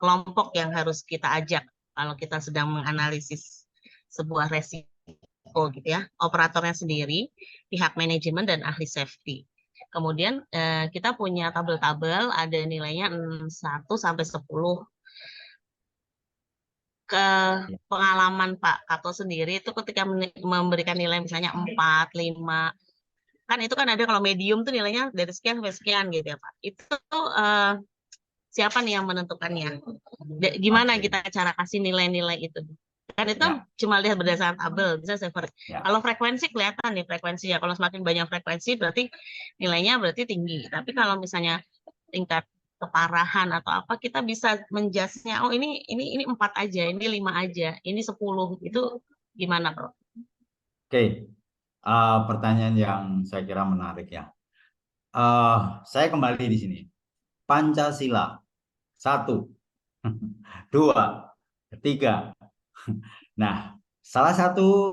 Speaker 7: kelompok yang harus kita ajak kalau kita sedang menganalisis sebuah resiko gitu ya. Operatornya sendiri, pihak manajemen, dan ahli safety. Kemudian kita punya tabel-tabel, ada nilainya 1 sampai 10. Ke pengalaman Pak Kato sendiri itu ketika memberikan nilai misalnya 4, 5, kan itu kan ada kalau medium tuh nilainya dari sekian sampai sekian gitu ya Pak. Itu siapa nih yang menentukannya? Gimana kita cara kasih nilai-nilai itu? Kan itu
Speaker 8: Ya,
Speaker 7: cuma lihat berdasarkan tabel, bisa
Speaker 8: ya.
Speaker 7: kalau frekuensi kelihatan nih frekuensinya. Kalau semakin banyak frekuensi berarti nilainya berarti tinggi. Tapi kalau misalnya tingkat keparahan atau apa, kita bisa menjudge-nya, oh ini 4 aja, ini 5 aja, ini 10. Itu gimana, Bro?
Speaker 8: Oke, pertanyaan yang saya kira menarik ya. Saya kembali di sini. Pancasila, 1, 2, 3. Nah, salah satu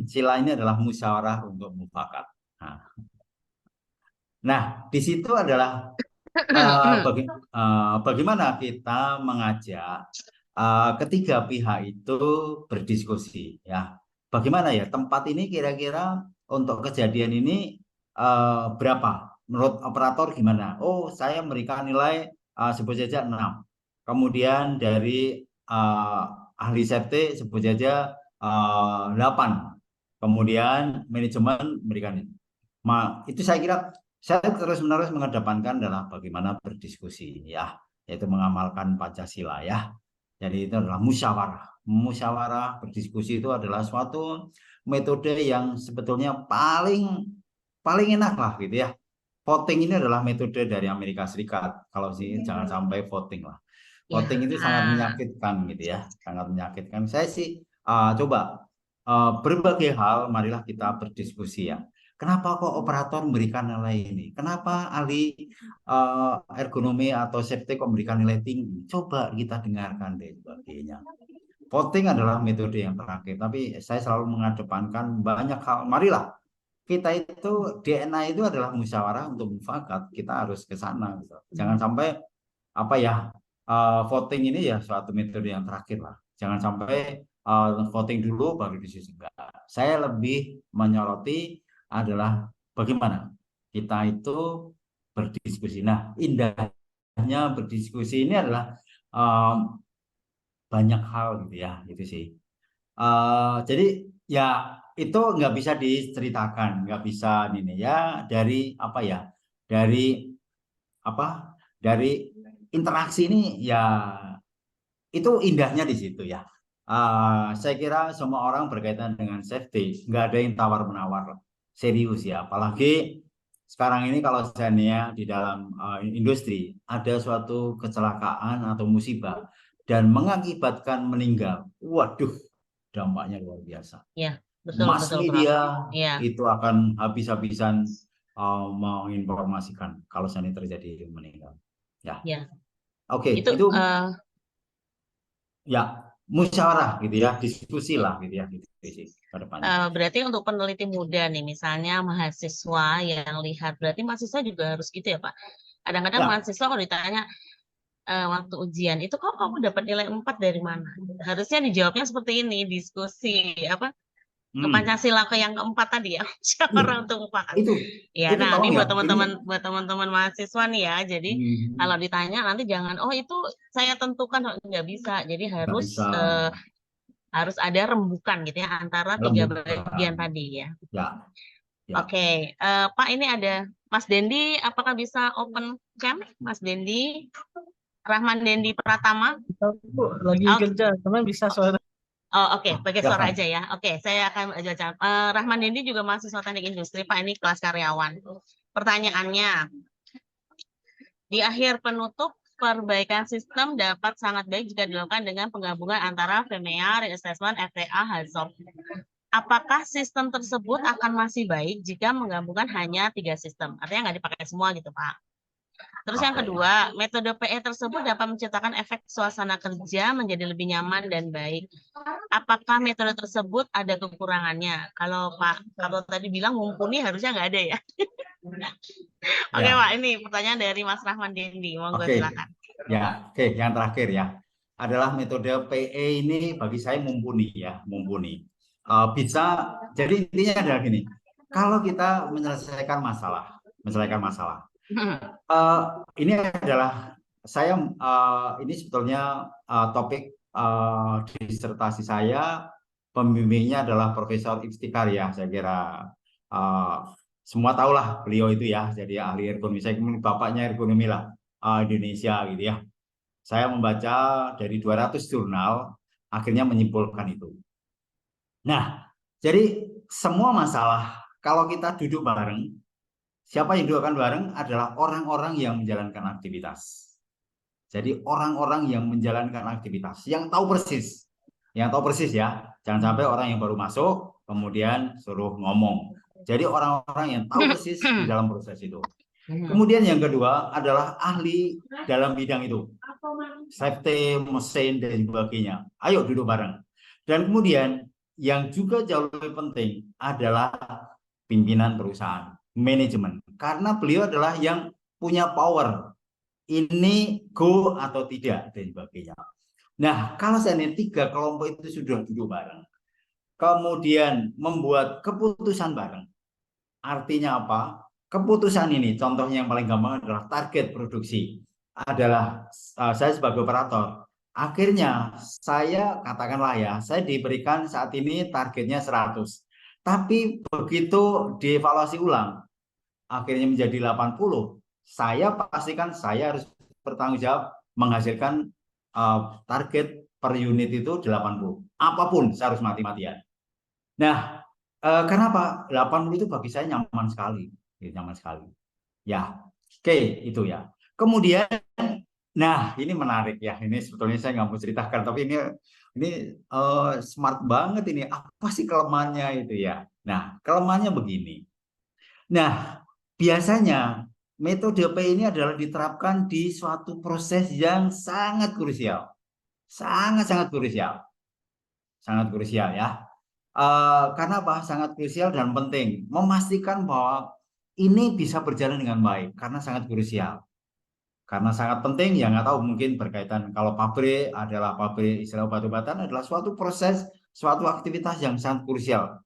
Speaker 8: sila ini adalah musyawarah untuk mufakat. Nah, di situ adalah bagaimana kita mengajak ketiga pihak itu berdiskusi, ya. Bagaimana ya tempat ini kira-kira untuk kejadian ini berapa? Menurut operator gimana? Oh, saya memberikan nilai sebut saja 6. Kemudian dari ahli safety sebut saja 8. Kemudian manajemen memberikan itu. Itu saya kira saya terus-menerus mengedepankan adalah bagaimana berdiskusi, ya, yaitu mengamalkan Pancasila, ya. Jadi itu adalah musyawarah. Musyawarah berdiskusi itu adalah suatu metode yang sebetulnya paling enak lah gitu ya. Voting ini adalah metode dari Amerika Serikat. Kalau sih jangan sampai voting lah. Voting itu sangat menyakitkan gitu ya, sangat menyakitkan. Saya sih coba berbagai hal, marilah kita berdiskusi ya. Kenapa kok operator memberikan nilai ini? Kenapa ahli ergonomi atau safety kok memberikan nilai tinggi? Coba kita dengarkan deh sebagainya. Voting adalah metode yang terakhir, tapi saya selalu mengedepankan banyak hal. Marilah kita itu DNA itu adalah musyawarah untuk mufakat. Kita harus ke sana. Gitu. Jangan sampai apa ya voting ini ya suatu metode yang terakhir lah. Jangan sampai voting dulu baru diskusi. Saya lebih menyoroti adalah bagaimana kita itu berdiskusi. Nah, indahnya berdiskusi ini adalah banyak hal gitu ya, itu sih. Jadi ya itu nggak bisa diceritakan, nggak bisa ini ya dari apa ya, dari apa, dari interaksi ini ya itu indahnya di situ ya. Saya kira semua orang berkaitan dengan safety, nggak ada yang tawar-menawar. Serius ya, apalagi sekarang ini kalau misalnya di dalam industri ada suatu kecelakaan atau musibah dan mengakibatkan meninggal, waduh, dampaknya luar biasa.
Speaker 7: Ya, betul,
Speaker 8: Mass
Speaker 7: betul,
Speaker 8: media
Speaker 7: ya.
Speaker 8: itu akan habis-habisan menginformasikan kalau misalnya terjadi meninggal. Ya. Oke, itu ya musyawarah gitu ya, diskusi lah gitu ya, diskusi ke depannya.
Speaker 7: Berarti untuk peneliti muda nih, misalnya mahasiswa yang lihat, berarti mahasiswa juga harus gitu ya Pak? Kadang-kadang mahasiswa kalau ditanya waktu ujian, itu kok kamu dapat nilai 4 dari mana? Harusnya dijawabnya seperti ini, diskusi, apa? Ke Pancasila ke yang keempat tadi ya, musyawarah untuk mufakat. Ya, nah ini buat teman-teman mahasiswa nih ya. Jadi kalau ditanya nanti jangan, oh itu saya tentukan, nggak bisa. Jadi harus ada rembukan gitu ya antara tiga bagian tadi ya. Oke, Pak ini ada Mas Dendi, apakah bisa open cam, Mas Dendi? Rahman Dendi Pratama.
Speaker 9: Lagi kerja, karena bisa suara.
Speaker 7: Oh oke, pakai suara aja ya. Oke, saya akan jawab. Rahman Dendi juga mahasiswa teknik industri, Pak, ini kelas karyawan. Pertanyaannya, di akhir penutup, perbaikan sistem dapat sangat baik jika dilakukan dengan penggabungan antara VMEA, Reassessment, FTA, HAZOP. Apakah sistem tersebut akan masih baik jika menggabungkan hanya 3 sistem? Artinya nggak dipakai semua gitu, Pak. Terus yang kedua, metode PE tersebut dapat menciptakan efek suasana kerja menjadi lebih nyaman dan baik. Apakah metode tersebut ada kekurangannya? Kalau Pak Kabel tadi bilang mumpuni, harusnya nggak ada ya. Oke Pak, ini pertanyaan dari Mas Rahman Dendi. Monggo silakan.
Speaker 8: Ya, yang terakhir ya. Adalah metode PE ini bagi saya mumpuni ya, mumpuni. Bisa, jadi intinya adalah gini. Kalau kita menyelesaikan masalah. Ini adalah saya ini sebetulnya topik disertasi saya, pembimbingnya adalah Profesor Iftikhar ya, saya kira semua tahulah beliau itu ya, jadi ahli ergonomi. Saya bapaknya ergonomi lah Indonesia gitu ya. Saya membaca dari 200 jurnal, akhirnya menyimpulkan itu. Nah, jadi semua masalah kalau kita duduk bareng, siapa yang dudukkan bareng adalah orang-orang yang menjalankan aktivitas. Jadi orang-orang yang menjalankan aktivitas, yang tahu persis ya, jangan sampai orang yang baru masuk kemudian suruh ngomong. Jadi orang-orang yang tahu persis di dalam proses itu. Kemudian yang kedua adalah ahli dalam bidang itu, safety, mesin dan sebagainya. Ayo duduk bareng. Dan kemudian yang juga jauh lebih penting adalah pimpinan perusahaan, manajemen, karena beliau adalah yang punya power. Ini go atau tidak dan sebagainya. Nah, kalau seandainya 3 kelompok itu sudah duduk bareng, kemudian membuat keputusan bareng, artinya apa? Keputusan ini, contohnya yang paling gampang adalah target produksi. Adalah saya sebagai operator, akhirnya saya katakanlah ya, saya diberikan saat ini targetnya 100. Tapi begitu dievaluasi ulang, akhirnya menjadi 80. Saya pastikan saya harus bertanggung jawab menghasilkan target per unit itu 80. Apapun saya harus mati-matian. Nah, kenapa? 80 itu bagi saya nyaman sekali. Nyaman sekali. Ya, oke, itu ya. Kemudian, nah ini menarik ya. Ini sebetulnya saya nggak mau ceritakan, tapi ini smart banget ini. Apa sih kelemahannya itu ya? Nah, kelemahannya begini. Nah, biasanya metode P ini adalah diterapkan di suatu proses yang sangat krusial. Sangat-sangat krusial. Sangat krusial ya. Karena apa? Sangat krusial dan penting. Memastikan bahwa ini bisa berjalan dengan baik. Karena sangat krusial. Karena sangat penting, ya nggak tahu mungkin berkaitan. Kalau pabrik adalah pabrik istilah obat-obatan adalah suatu proses, suatu aktivitas yang sangat krusial.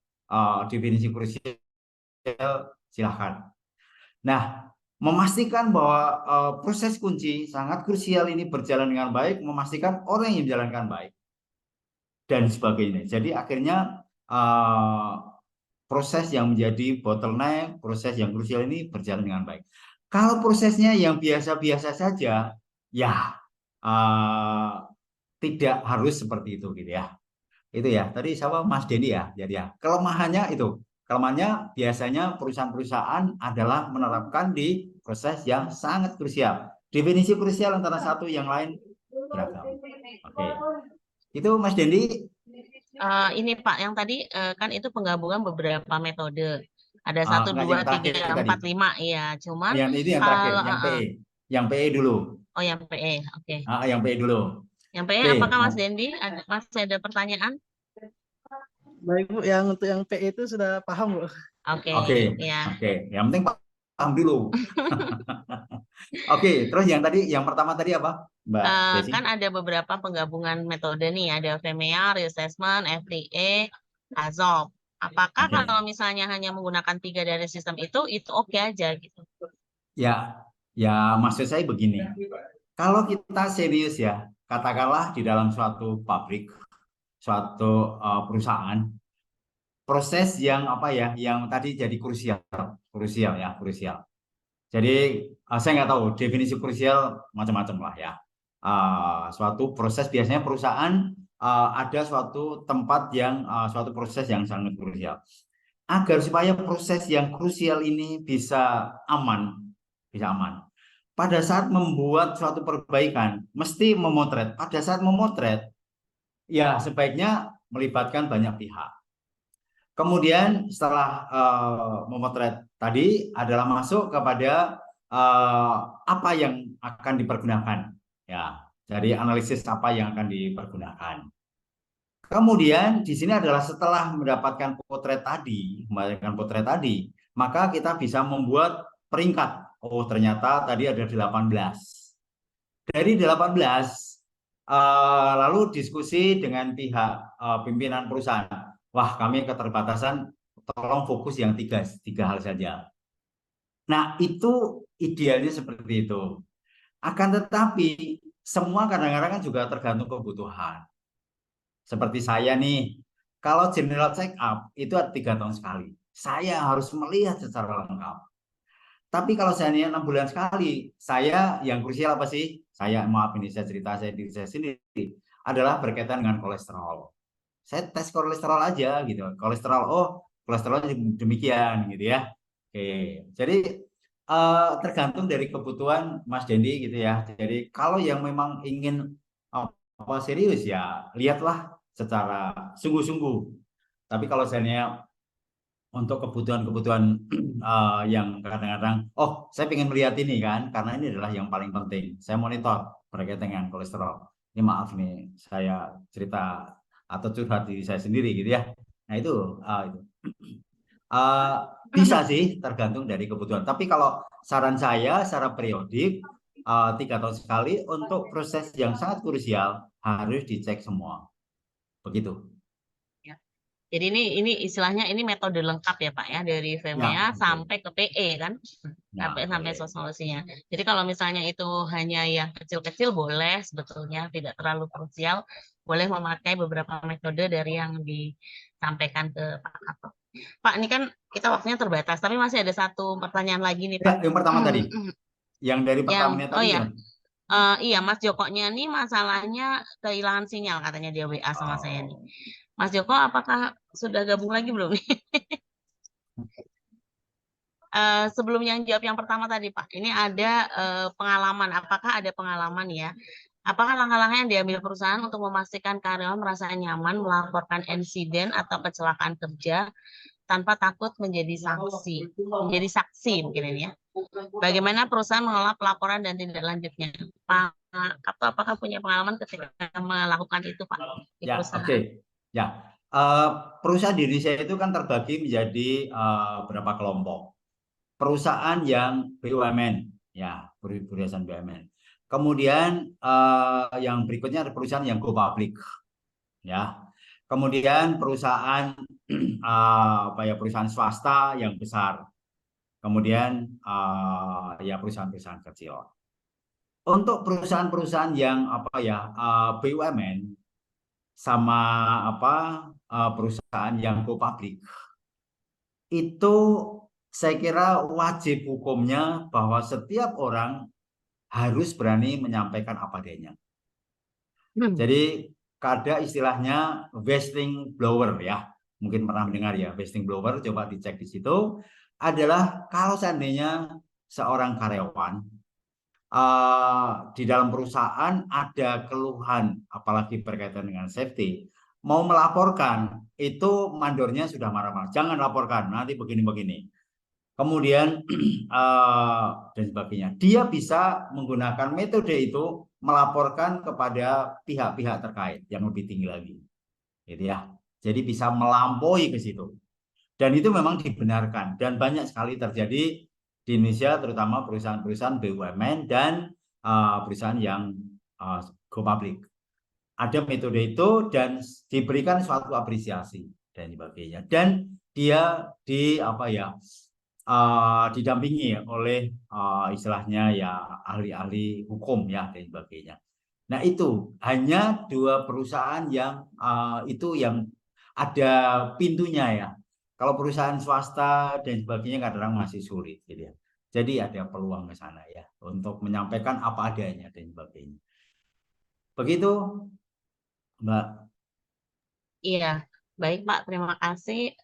Speaker 8: Definisi krusial silahkan. Nah, memastikan bahwa proses kunci sangat krusial ini berjalan dengan baik, memastikan orang yang menjalankan baik dan sebagainya. Jadi akhirnya proses yang menjadi bottleneck, proses yang krusial ini berjalan dengan baik. Kalau prosesnya yang biasa-biasa saja, ya tidak harus seperti itu gitu ya. Itu ya. Tadi siapa Mas Denny ya. Jadi ya kelemahannya itu. Kelemahannya biasanya perusahaan-perusahaan adalah menerapkan di proses yang sangat krusial. Definisi krusial antara satu yang lain beragam. Oke. Itu Mas Dendi.
Speaker 7: Ini Pak, yang tadi kan itu penggabungan beberapa metode. Ada 1, 2, 3, 4, 5. Iya, cuman
Speaker 8: yang ini yang terakhir, yang PE. Yang PE dulu.
Speaker 7: Oh, yang PE. Oke.
Speaker 8: Yang PE dulu.
Speaker 7: Yang PE apakah Mas Dendi? Masih ada pertanyaan?
Speaker 9: Baik Bu, yang untuk yang PE itu sudah paham Bu.
Speaker 7: Oke. Ya.
Speaker 8: Oke. Yang penting paham dulu. Oke, terus yang pertama tadi apa, Mbak Desi?
Speaker 7: Kan ada beberapa penggabungan metode nih, ada VMEA, Reassessment, FDE, AZOP. Apakah kalau misalnya hanya menggunakan 3 dari sistem itu oke aja gitu?
Speaker 8: Ya, maksud saya begini. Kalau kita serius ya, katakanlah di dalam suatu pabrik, suatu perusahaan, proses yang apa ya, yang tadi jadi krusial. Jadi saya nggak tahu definisi krusial macam-macam lah ya. Suatu proses biasanya perusahaan ada suatu tempat yang suatu proses yang sangat krusial. Agar supaya proses yang krusial ini bisa aman. Pada saat membuat suatu perbaikan, mesti memotret. Pada saat memotret, ya sebaiknya melibatkan banyak pihak. Kemudian setelah memotret tadi adalah masuk kepada apa yang akan dipergunakan. Ya, dari analisis apa yang akan dipergunakan. Kemudian di sini adalah setelah mendapatkan potret tadi, maka kita bisa membuat peringkat. Oh, ternyata tadi ada 18. Dari 18 lalu diskusi dengan pihak pimpinan perusahaan. Wah, kami keterbatasan, tolong fokus yang tiga hal saja. Nah, itu idealnya seperti itu. Akan tetapi semua kadang-kadang kan juga tergantung kebutuhan. Seperti saya nih, kalau general check up itu 3 tahun sekali. Saya harus melihat secara lengkap. Tapi kalau saya 6 bulan sekali, saya yang krusial apa sih? Saya maaf ini saya cerita saya diri saya sendiri adalah berkaitan dengan kolesterol. Saya tes kolesterol aja gitu. Kolesterol, oh kolesterol demikian gitu ya. Oke, jadi tergantung dari kebutuhan Mas Dendi gitu ya. Jadi kalau yang memang ingin apa serius ya lihatlah secara sungguh-sungguh. Tapi kalau misalnya untuk kebutuhan-kebutuhan yang kadang-kadang, oh saya ingin melihat ini kan, karena ini adalah yang paling penting. Saya monitor berkaitan dengan kolesterol. Ini maaf nih, saya cerita atau curhat diri saya sendiri gitu ya. Nah itu. Bisa sih tergantung dari kebutuhan. Tapi kalau saran saya secara periodik 3 tahun sekali untuk proses yang sangat krusial harus dicek semua. Begitu.
Speaker 7: Ya. Jadi ini istilahnya ini metode lengkap ya Pak ya, dari
Speaker 8: Ya,
Speaker 7: VMEA
Speaker 8: betul.
Speaker 7: sampai ke PE kan,
Speaker 8: Ya,
Speaker 7: sampai
Speaker 8: boleh.
Speaker 7: solusinya. Jadi kalau misalnya itu hanya yang kecil-kecil boleh sebetulnya tidak terlalu krusial, boleh memakai beberapa metode dari yang disampaikan ke Pak Kato. Pak, ini kan kita waktunya terbatas, tapi masih ada satu pertanyaan lagi nih
Speaker 8: Ya,
Speaker 7: Pak.
Speaker 8: yang pertama tadi, yang dari pertamanya
Speaker 7: Oh
Speaker 8: tadi
Speaker 7: ya,
Speaker 8: gimana?
Speaker 7: iya Mas Jokonya nih masalahnya kehilangan sinyal katanya dia WA sama saya nih. Mas Joko, apakah sudah gabung lagi belum nih? Sebelum yang jawab yang pertama tadi Pak, ini ada pengalaman. Apakah ada pengalaman ya? Apakah langkah-langkah yang diambil perusahaan untuk memastikan karyawan merasa nyaman melaporkan insiden atau kecelakaan kerja tanpa takut menjadi saksi mungkin ini ya? Bagaimana perusahaan mengelola pelaporan dan tindak lanjutnya? Pak Kato, apakah punya pengalaman ketika melakukan itu Pak di
Speaker 8: Ya,
Speaker 7: perusahaan?
Speaker 8: oke. Ya, perusahaan di Indonesia itu kan terbagi menjadi berapa kelompok. Perusahaan yang BUMN, ya, perusahaan BUMN. Kemudian yang berikutnya ada perusahaan yang go public, ya. Kemudian perusahaan perusahaan swasta yang besar. Kemudian ya perusahaan-perusahaan kecil. Untuk perusahaan-perusahaan yang BUMN sama perusahaan yang go public itu saya kira wajib hukumnya bahwa setiap orang harus berani menyampaikan apa adanya. Jadi ada istilahnya whistleblower ya, mungkin pernah mendengar ya whistleblower, coba dicek di situ. Adalah kalau seandainya seorang karyawan di dalam perusahaan ada keluhan, apalagi berkaitan dengan safety, mau melaporkan, itu mandornya sudah marah-marah, jangan laporkan, nanti begini-begini. Kemudian dan sebagainya. Dia bisa menggunakan metode itu melaporkan kepada pihak-pihak terkait yang lebih tinggi lagi, gitu ya. Jadi bisa melampaui ke situ. Dan itu memang dibenarkan dan banyak sekali terjadi di Indonesia, terutama perusahaan-perusahaan BUMN dan perusahaan yang go public. Ada metode itu dan diberikan suatu apresiasi dan sebagainya. Dan dia didampingi oleh istilahnya ya ahli-ahli hukum ya dan sebagainya. Nah itu hanya 2 perusahaan yang itu yang ada pintunya ya. Kalau perusahaan swasta dan sebagainya kadang-kadang masih sulit gitu ya. Jadi ada peluang ke sana ya untuk menyampaikan apa adanya dan sebagainya. Begitu, Mbak.
Speaker 7: Iya, baik Pak, terima kasih.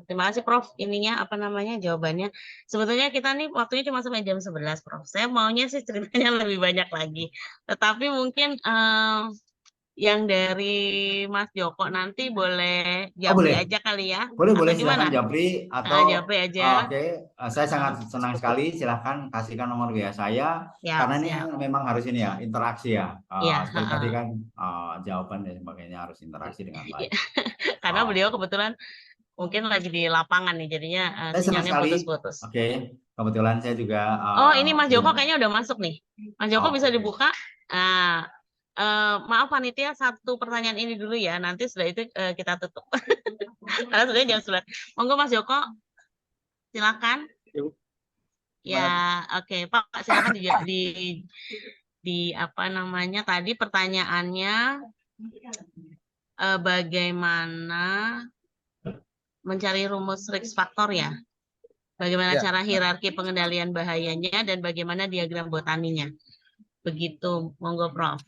Speaker 7: Terima kasih Prof. Jawabannya. Sebetulnya kita nih waktunya cuma sampai jam 11 Prof. Saya maunya sih ceritanya lebih banyak lagi. Tetapi mungkin yang dari Mas Joko nanti boleh japri
Speaker 8: Boleh.
Speaker 7: aja kali ya?
Speaker 8: Boleh
Speaker 7: Atau
Speaker 8: silahkan
Speaker 7: gimana?
Speaker 8: japri atau
Speaker 7: Japri aja.
Speaker 8: oke, saya sangat senang sekali, silahkan kasihkan nomor WA saya karena ini
Speaker 7: Siap.
Speaker 8: memang harus ini ya interaksi ya.
Speaker 7: Iya,
Speaker 8: Seperti tadi kan jawaban dan sebagainya harus interaksi dengan baik.
Speaker 7: karena beliau kebetulan mungkin lagi di lapangan nih, jadinya
Speaker 8: Saya senang
Speaker 7: sinyalnya
Speaker 8: sekali.
Speaker 7: putus-putus.
Speaker 8: Oke, kebetulan saya juga.
Speaker 7: Oh, ini Mas Joko kayaknya udah masuk nih. Mas Joko bisa
Speaker 8: Oke.
Speaker 7: dibuka. Nah, maaf panitia, satu pertanyaan ini dulu ya. Nanti setelah itu kita tutup. Karena sudah jam 11. Monggo Mas Joko, silakan. Ya, oke Pak, silakan tadi pertanyaannya bagaimana mencari rumus risk factor ya? Bagaimana
Speaker 8: Ya.
Speaker 7: cara hierarki pengendalian bahayanya dan bagaimana diagram botaninya? Begitu, monggo Prof.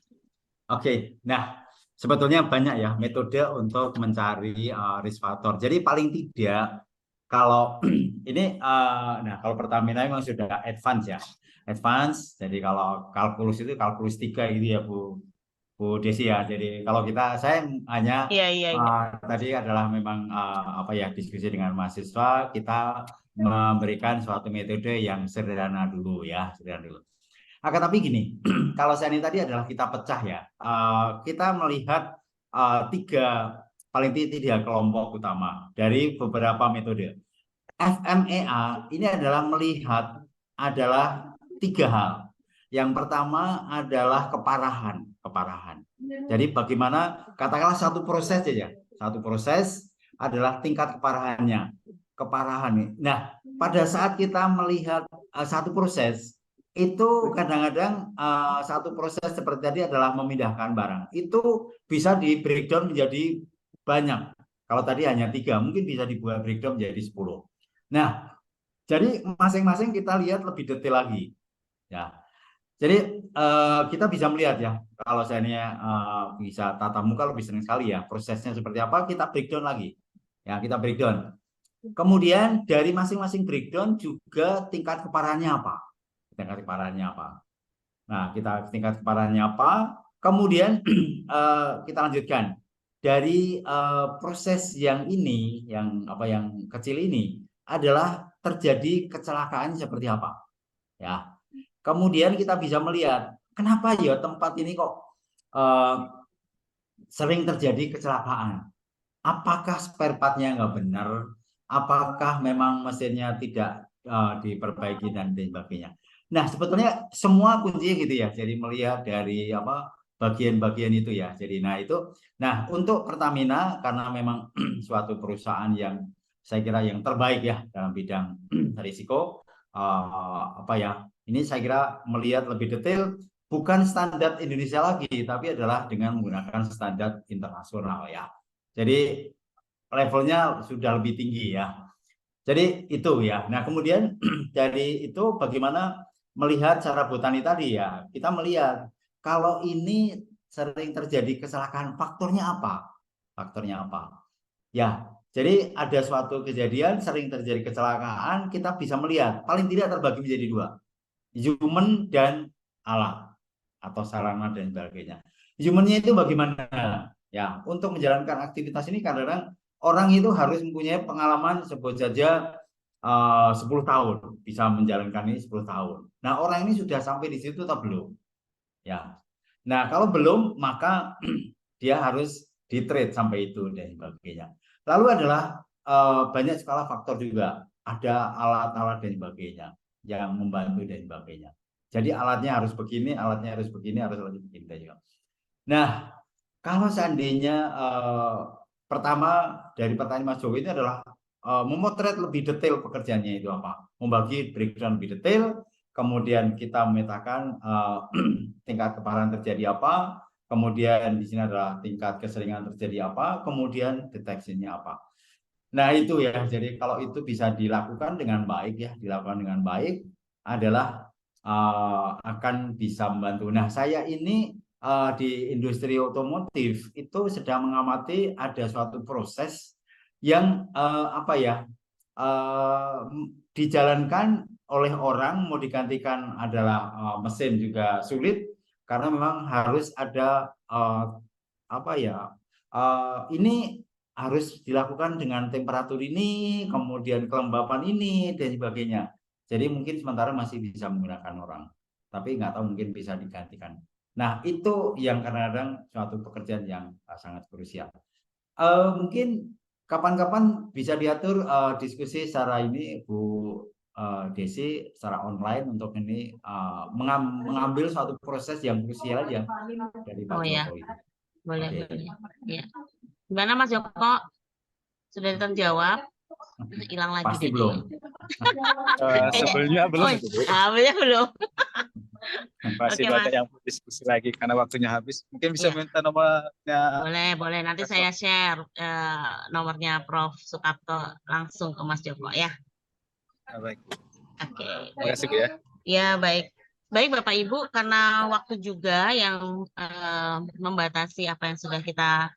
Speaker 8: Oke, nah sebetulnya banyak ya metode untuk mencari risk factor. Jadi paling tidak kalau ini, nah kalau Pertamina memang sudah advance ya, advance. Jadi kalau kalkulus itu kalkulus 3 gitu ya Bu Desi ya. Jadi kalau saya hanya
Speaker 7: Iya.
Speaker 8: tadi adalah memang apa ya, diskusi dengan mahasiswa, kita memberikan suatu metode yang sederhana dulu ya, sederhana dulu. Akan tapi gini, kalau saya ini tadi adalah kita pecah ya, kita melihat paling tiga kelompok utama dari beberapa metode. FMEA ini adalah melihat adalah 3 hal. Yang pertama adalah keparahan. Jadi bagaimana, katakanlah satu proses saja, satu proses adalah tingkat keparahannya. Nah, pada saat kita melihat satu proses, itu kadang-kadang satu proses seperti tadi adalah memindahkan barang. Itu bisa di breakdown menjadi banyak. Kalau tadi hanya 3, mungkin bisa dibuat breakdown menjadi 10. Nah, jadi masing-masing kita lihat lebih detail lagi. Ya, jadi kita bisa melihat ya, kalau saya ini bisa tatap muka lebih sering sekali ya, prosesnya seperti apa, kita breakdown lagi. Ya, kita breakdown. Kemudian dari masing-masing breakdown juga tingkat keparahannya apa. Nah, tingkat keparahannya apa. Kemudian kita lanjutkan dari proses yang ini, yang kecil ini adalah terjadi kecelakaan seperti apa. Ya. Kemudian kita bisa melihat kenapa ya tempat ini kok sering terjadi kecelakaan. Apakah spare part-nya nggak benar? Apakah memang mesinnya tidak diperbaiki dan sebagainya. Nah, sebetulnya semua kuncinya gitu ya. Jadi melihat dari bagian-bagian itu ya. Jadi untuk Pertamina, karena memang suatu perusahaan yang saya kira yang terbaik ya dalam bidang risiko, ini saya kira melihat lebih detail, bukan standar Indonesia lagi, tapi adalah dengan menggunakan standar internasional ya. Jadi levelnya sudah lebih tinggi ya. Jadi itu ya. Nah, kemudian dari itu bagaimana melihat cara botani tadi ya. Kita melihat kalau ini sering terjadi kecelakaan, faktornya apa? Ya, jadi ada suatu kejadian sering terjadi kecelakaan, kita bisa melihat paling tidak terbagi menjadi 2. Human dan alat atau sarana dan sebagainya. Human-nya itu bagaimana? Ya, untuk menjalankan aktivitas ini kadang-kadang orang itu harus mempunyai pengalaman sebut saja 10 tahun, bisa menjalankan ini 10 tahun. Nah, orang ini sudah sampai di situ atau belum? Ya. Nah, kalau belum, maka dia harus di-trade sampai itu dan sebagainya. Lalu adalah banyak skala faktor juga. Ada alat-alat dan sebagainya yang membantu dan sebagainya. Jadi alatnya harus begini, alatnya harus begini, harus begini juga. Nah, kalau seandainya pertama dari pertanyaan Mas Jowi ini adalah memotret lebih detail pekerjaannya itu apa, membagi breakdown lebih detail, kemudian kita memetakan tingkat keparahan terjadi apa, kemudian di sini adalah tingkat keseringan terjadi apa, kemudian deteksinya apa. Nah itu ya, jadi kalau itu bisa dilakukan dengan baik ya, adalah akan bisa membantu. Nah, saya ini di industri otomotif itu sedang mengamati ada suatu proses yang dijalankan oleh orang, mau digantikan adalah mesin juga sulit karena memang harus ada ini harus dilakukan dengan temperatur ini, kemudian kelembapan ini dan sebagainya. Jadi mungkin sementara masih bisa menggunakan orang, tapi nggak tahu mungkin bisa digantikan. Nah, itu yang kadang-kadang suatu pekerjaan yang sangat krusial. Mungkin kapan-kapan bisa diatur diskusi secara ini, Bu Desi, secara online untuk ini mengambil suatu proses yang krusial aja dari Pak Joko ini.
Speaker 7: Boleh. Ya. Gimana Mas Joko? Sudah terjawab? Hilang lagi.
Speaker 8: Pasti belum.
Speaker 10: Sebelumnya belum.
Speaker 7: Belum.
Speaker 10: Masih banyak yang diskusi lagi karena waktunya habis. Mungkin bisa minta nomornya.
Speaker 7: Boleh. Nanti saya share nomornya Prof. Sukarto langsung ke Mas Joko ya.
Speaker 10: Baik.
Speaker 7: Oke.
Speaker 10: Terima kasih Bu ya.
Speaker 7: Ya baik. Baik Bapak Ibu, karena waktu juga yang membatasi apa yang sudah kita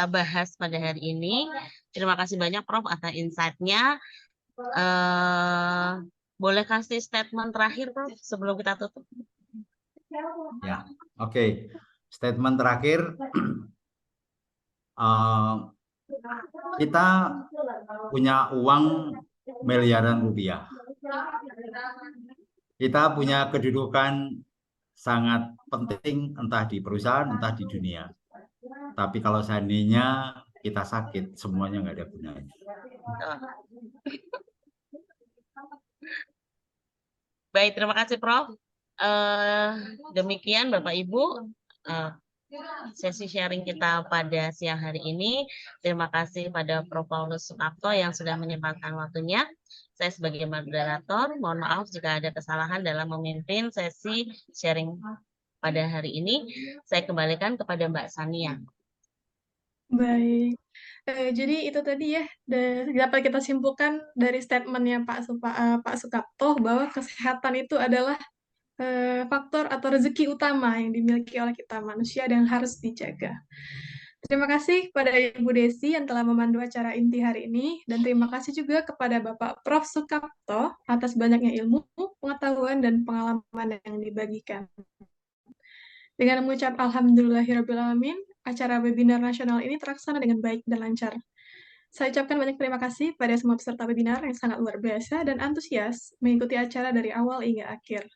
Speaker 7: bahas pada hari ini. Terima kasih banyak Prof atas insight-nya. Boleh kasih statement terakhir Prof sebelum kita tutup?
Speaker 8: Ya, oke. Statement terakhir, kita punya uang miliaran rupiah. Kita punya kedudukan sangat penting entah di perusahaan, entah di dunia. Tapi kalau seandainya kita sakit, semuanya nggak ada gunanya.
Speaker 7: Baik, terima kasih Prof. Demikian Bapak Ibu sesi sharing kita pada siang hari ini. Terima kasih pada Prof. Paulus Sukamto yang sudah menyempatkan waktunya. Saya sebagai moderator, mohon maaf jika ada kesalahan dalam memimpin sesi sharing pada hari ini. Saya kembalikan kepada Mbak Sania.
Speaker 5: Baik. Jadi itu tadi ya, dapat kita simpulkan dari statementnya Pak Sukapto bahwa kesehatan itu adalah faktor atau rezeki utama yang dimiliki oleh kita manusia dan harus dijaga. Terima kasih kepada Ibu Desi yang telah memandu acara inti hari ini, dan terima kasih juga kepada Bapak Prof. Sukapto atas banyaknya ilmu, pengetahuan, dan pengalaman yang dibagikan. Dengan mengucap Alhamdulillahirrabbilalamin, acara webinar nasional ini terlaksana dengan baik dan lancar. Saya ucapkan banyak terima kasih pada semua peserta webinar yang sangat luar biasa dan antusias mengikuti acara dari awal hingga akhir.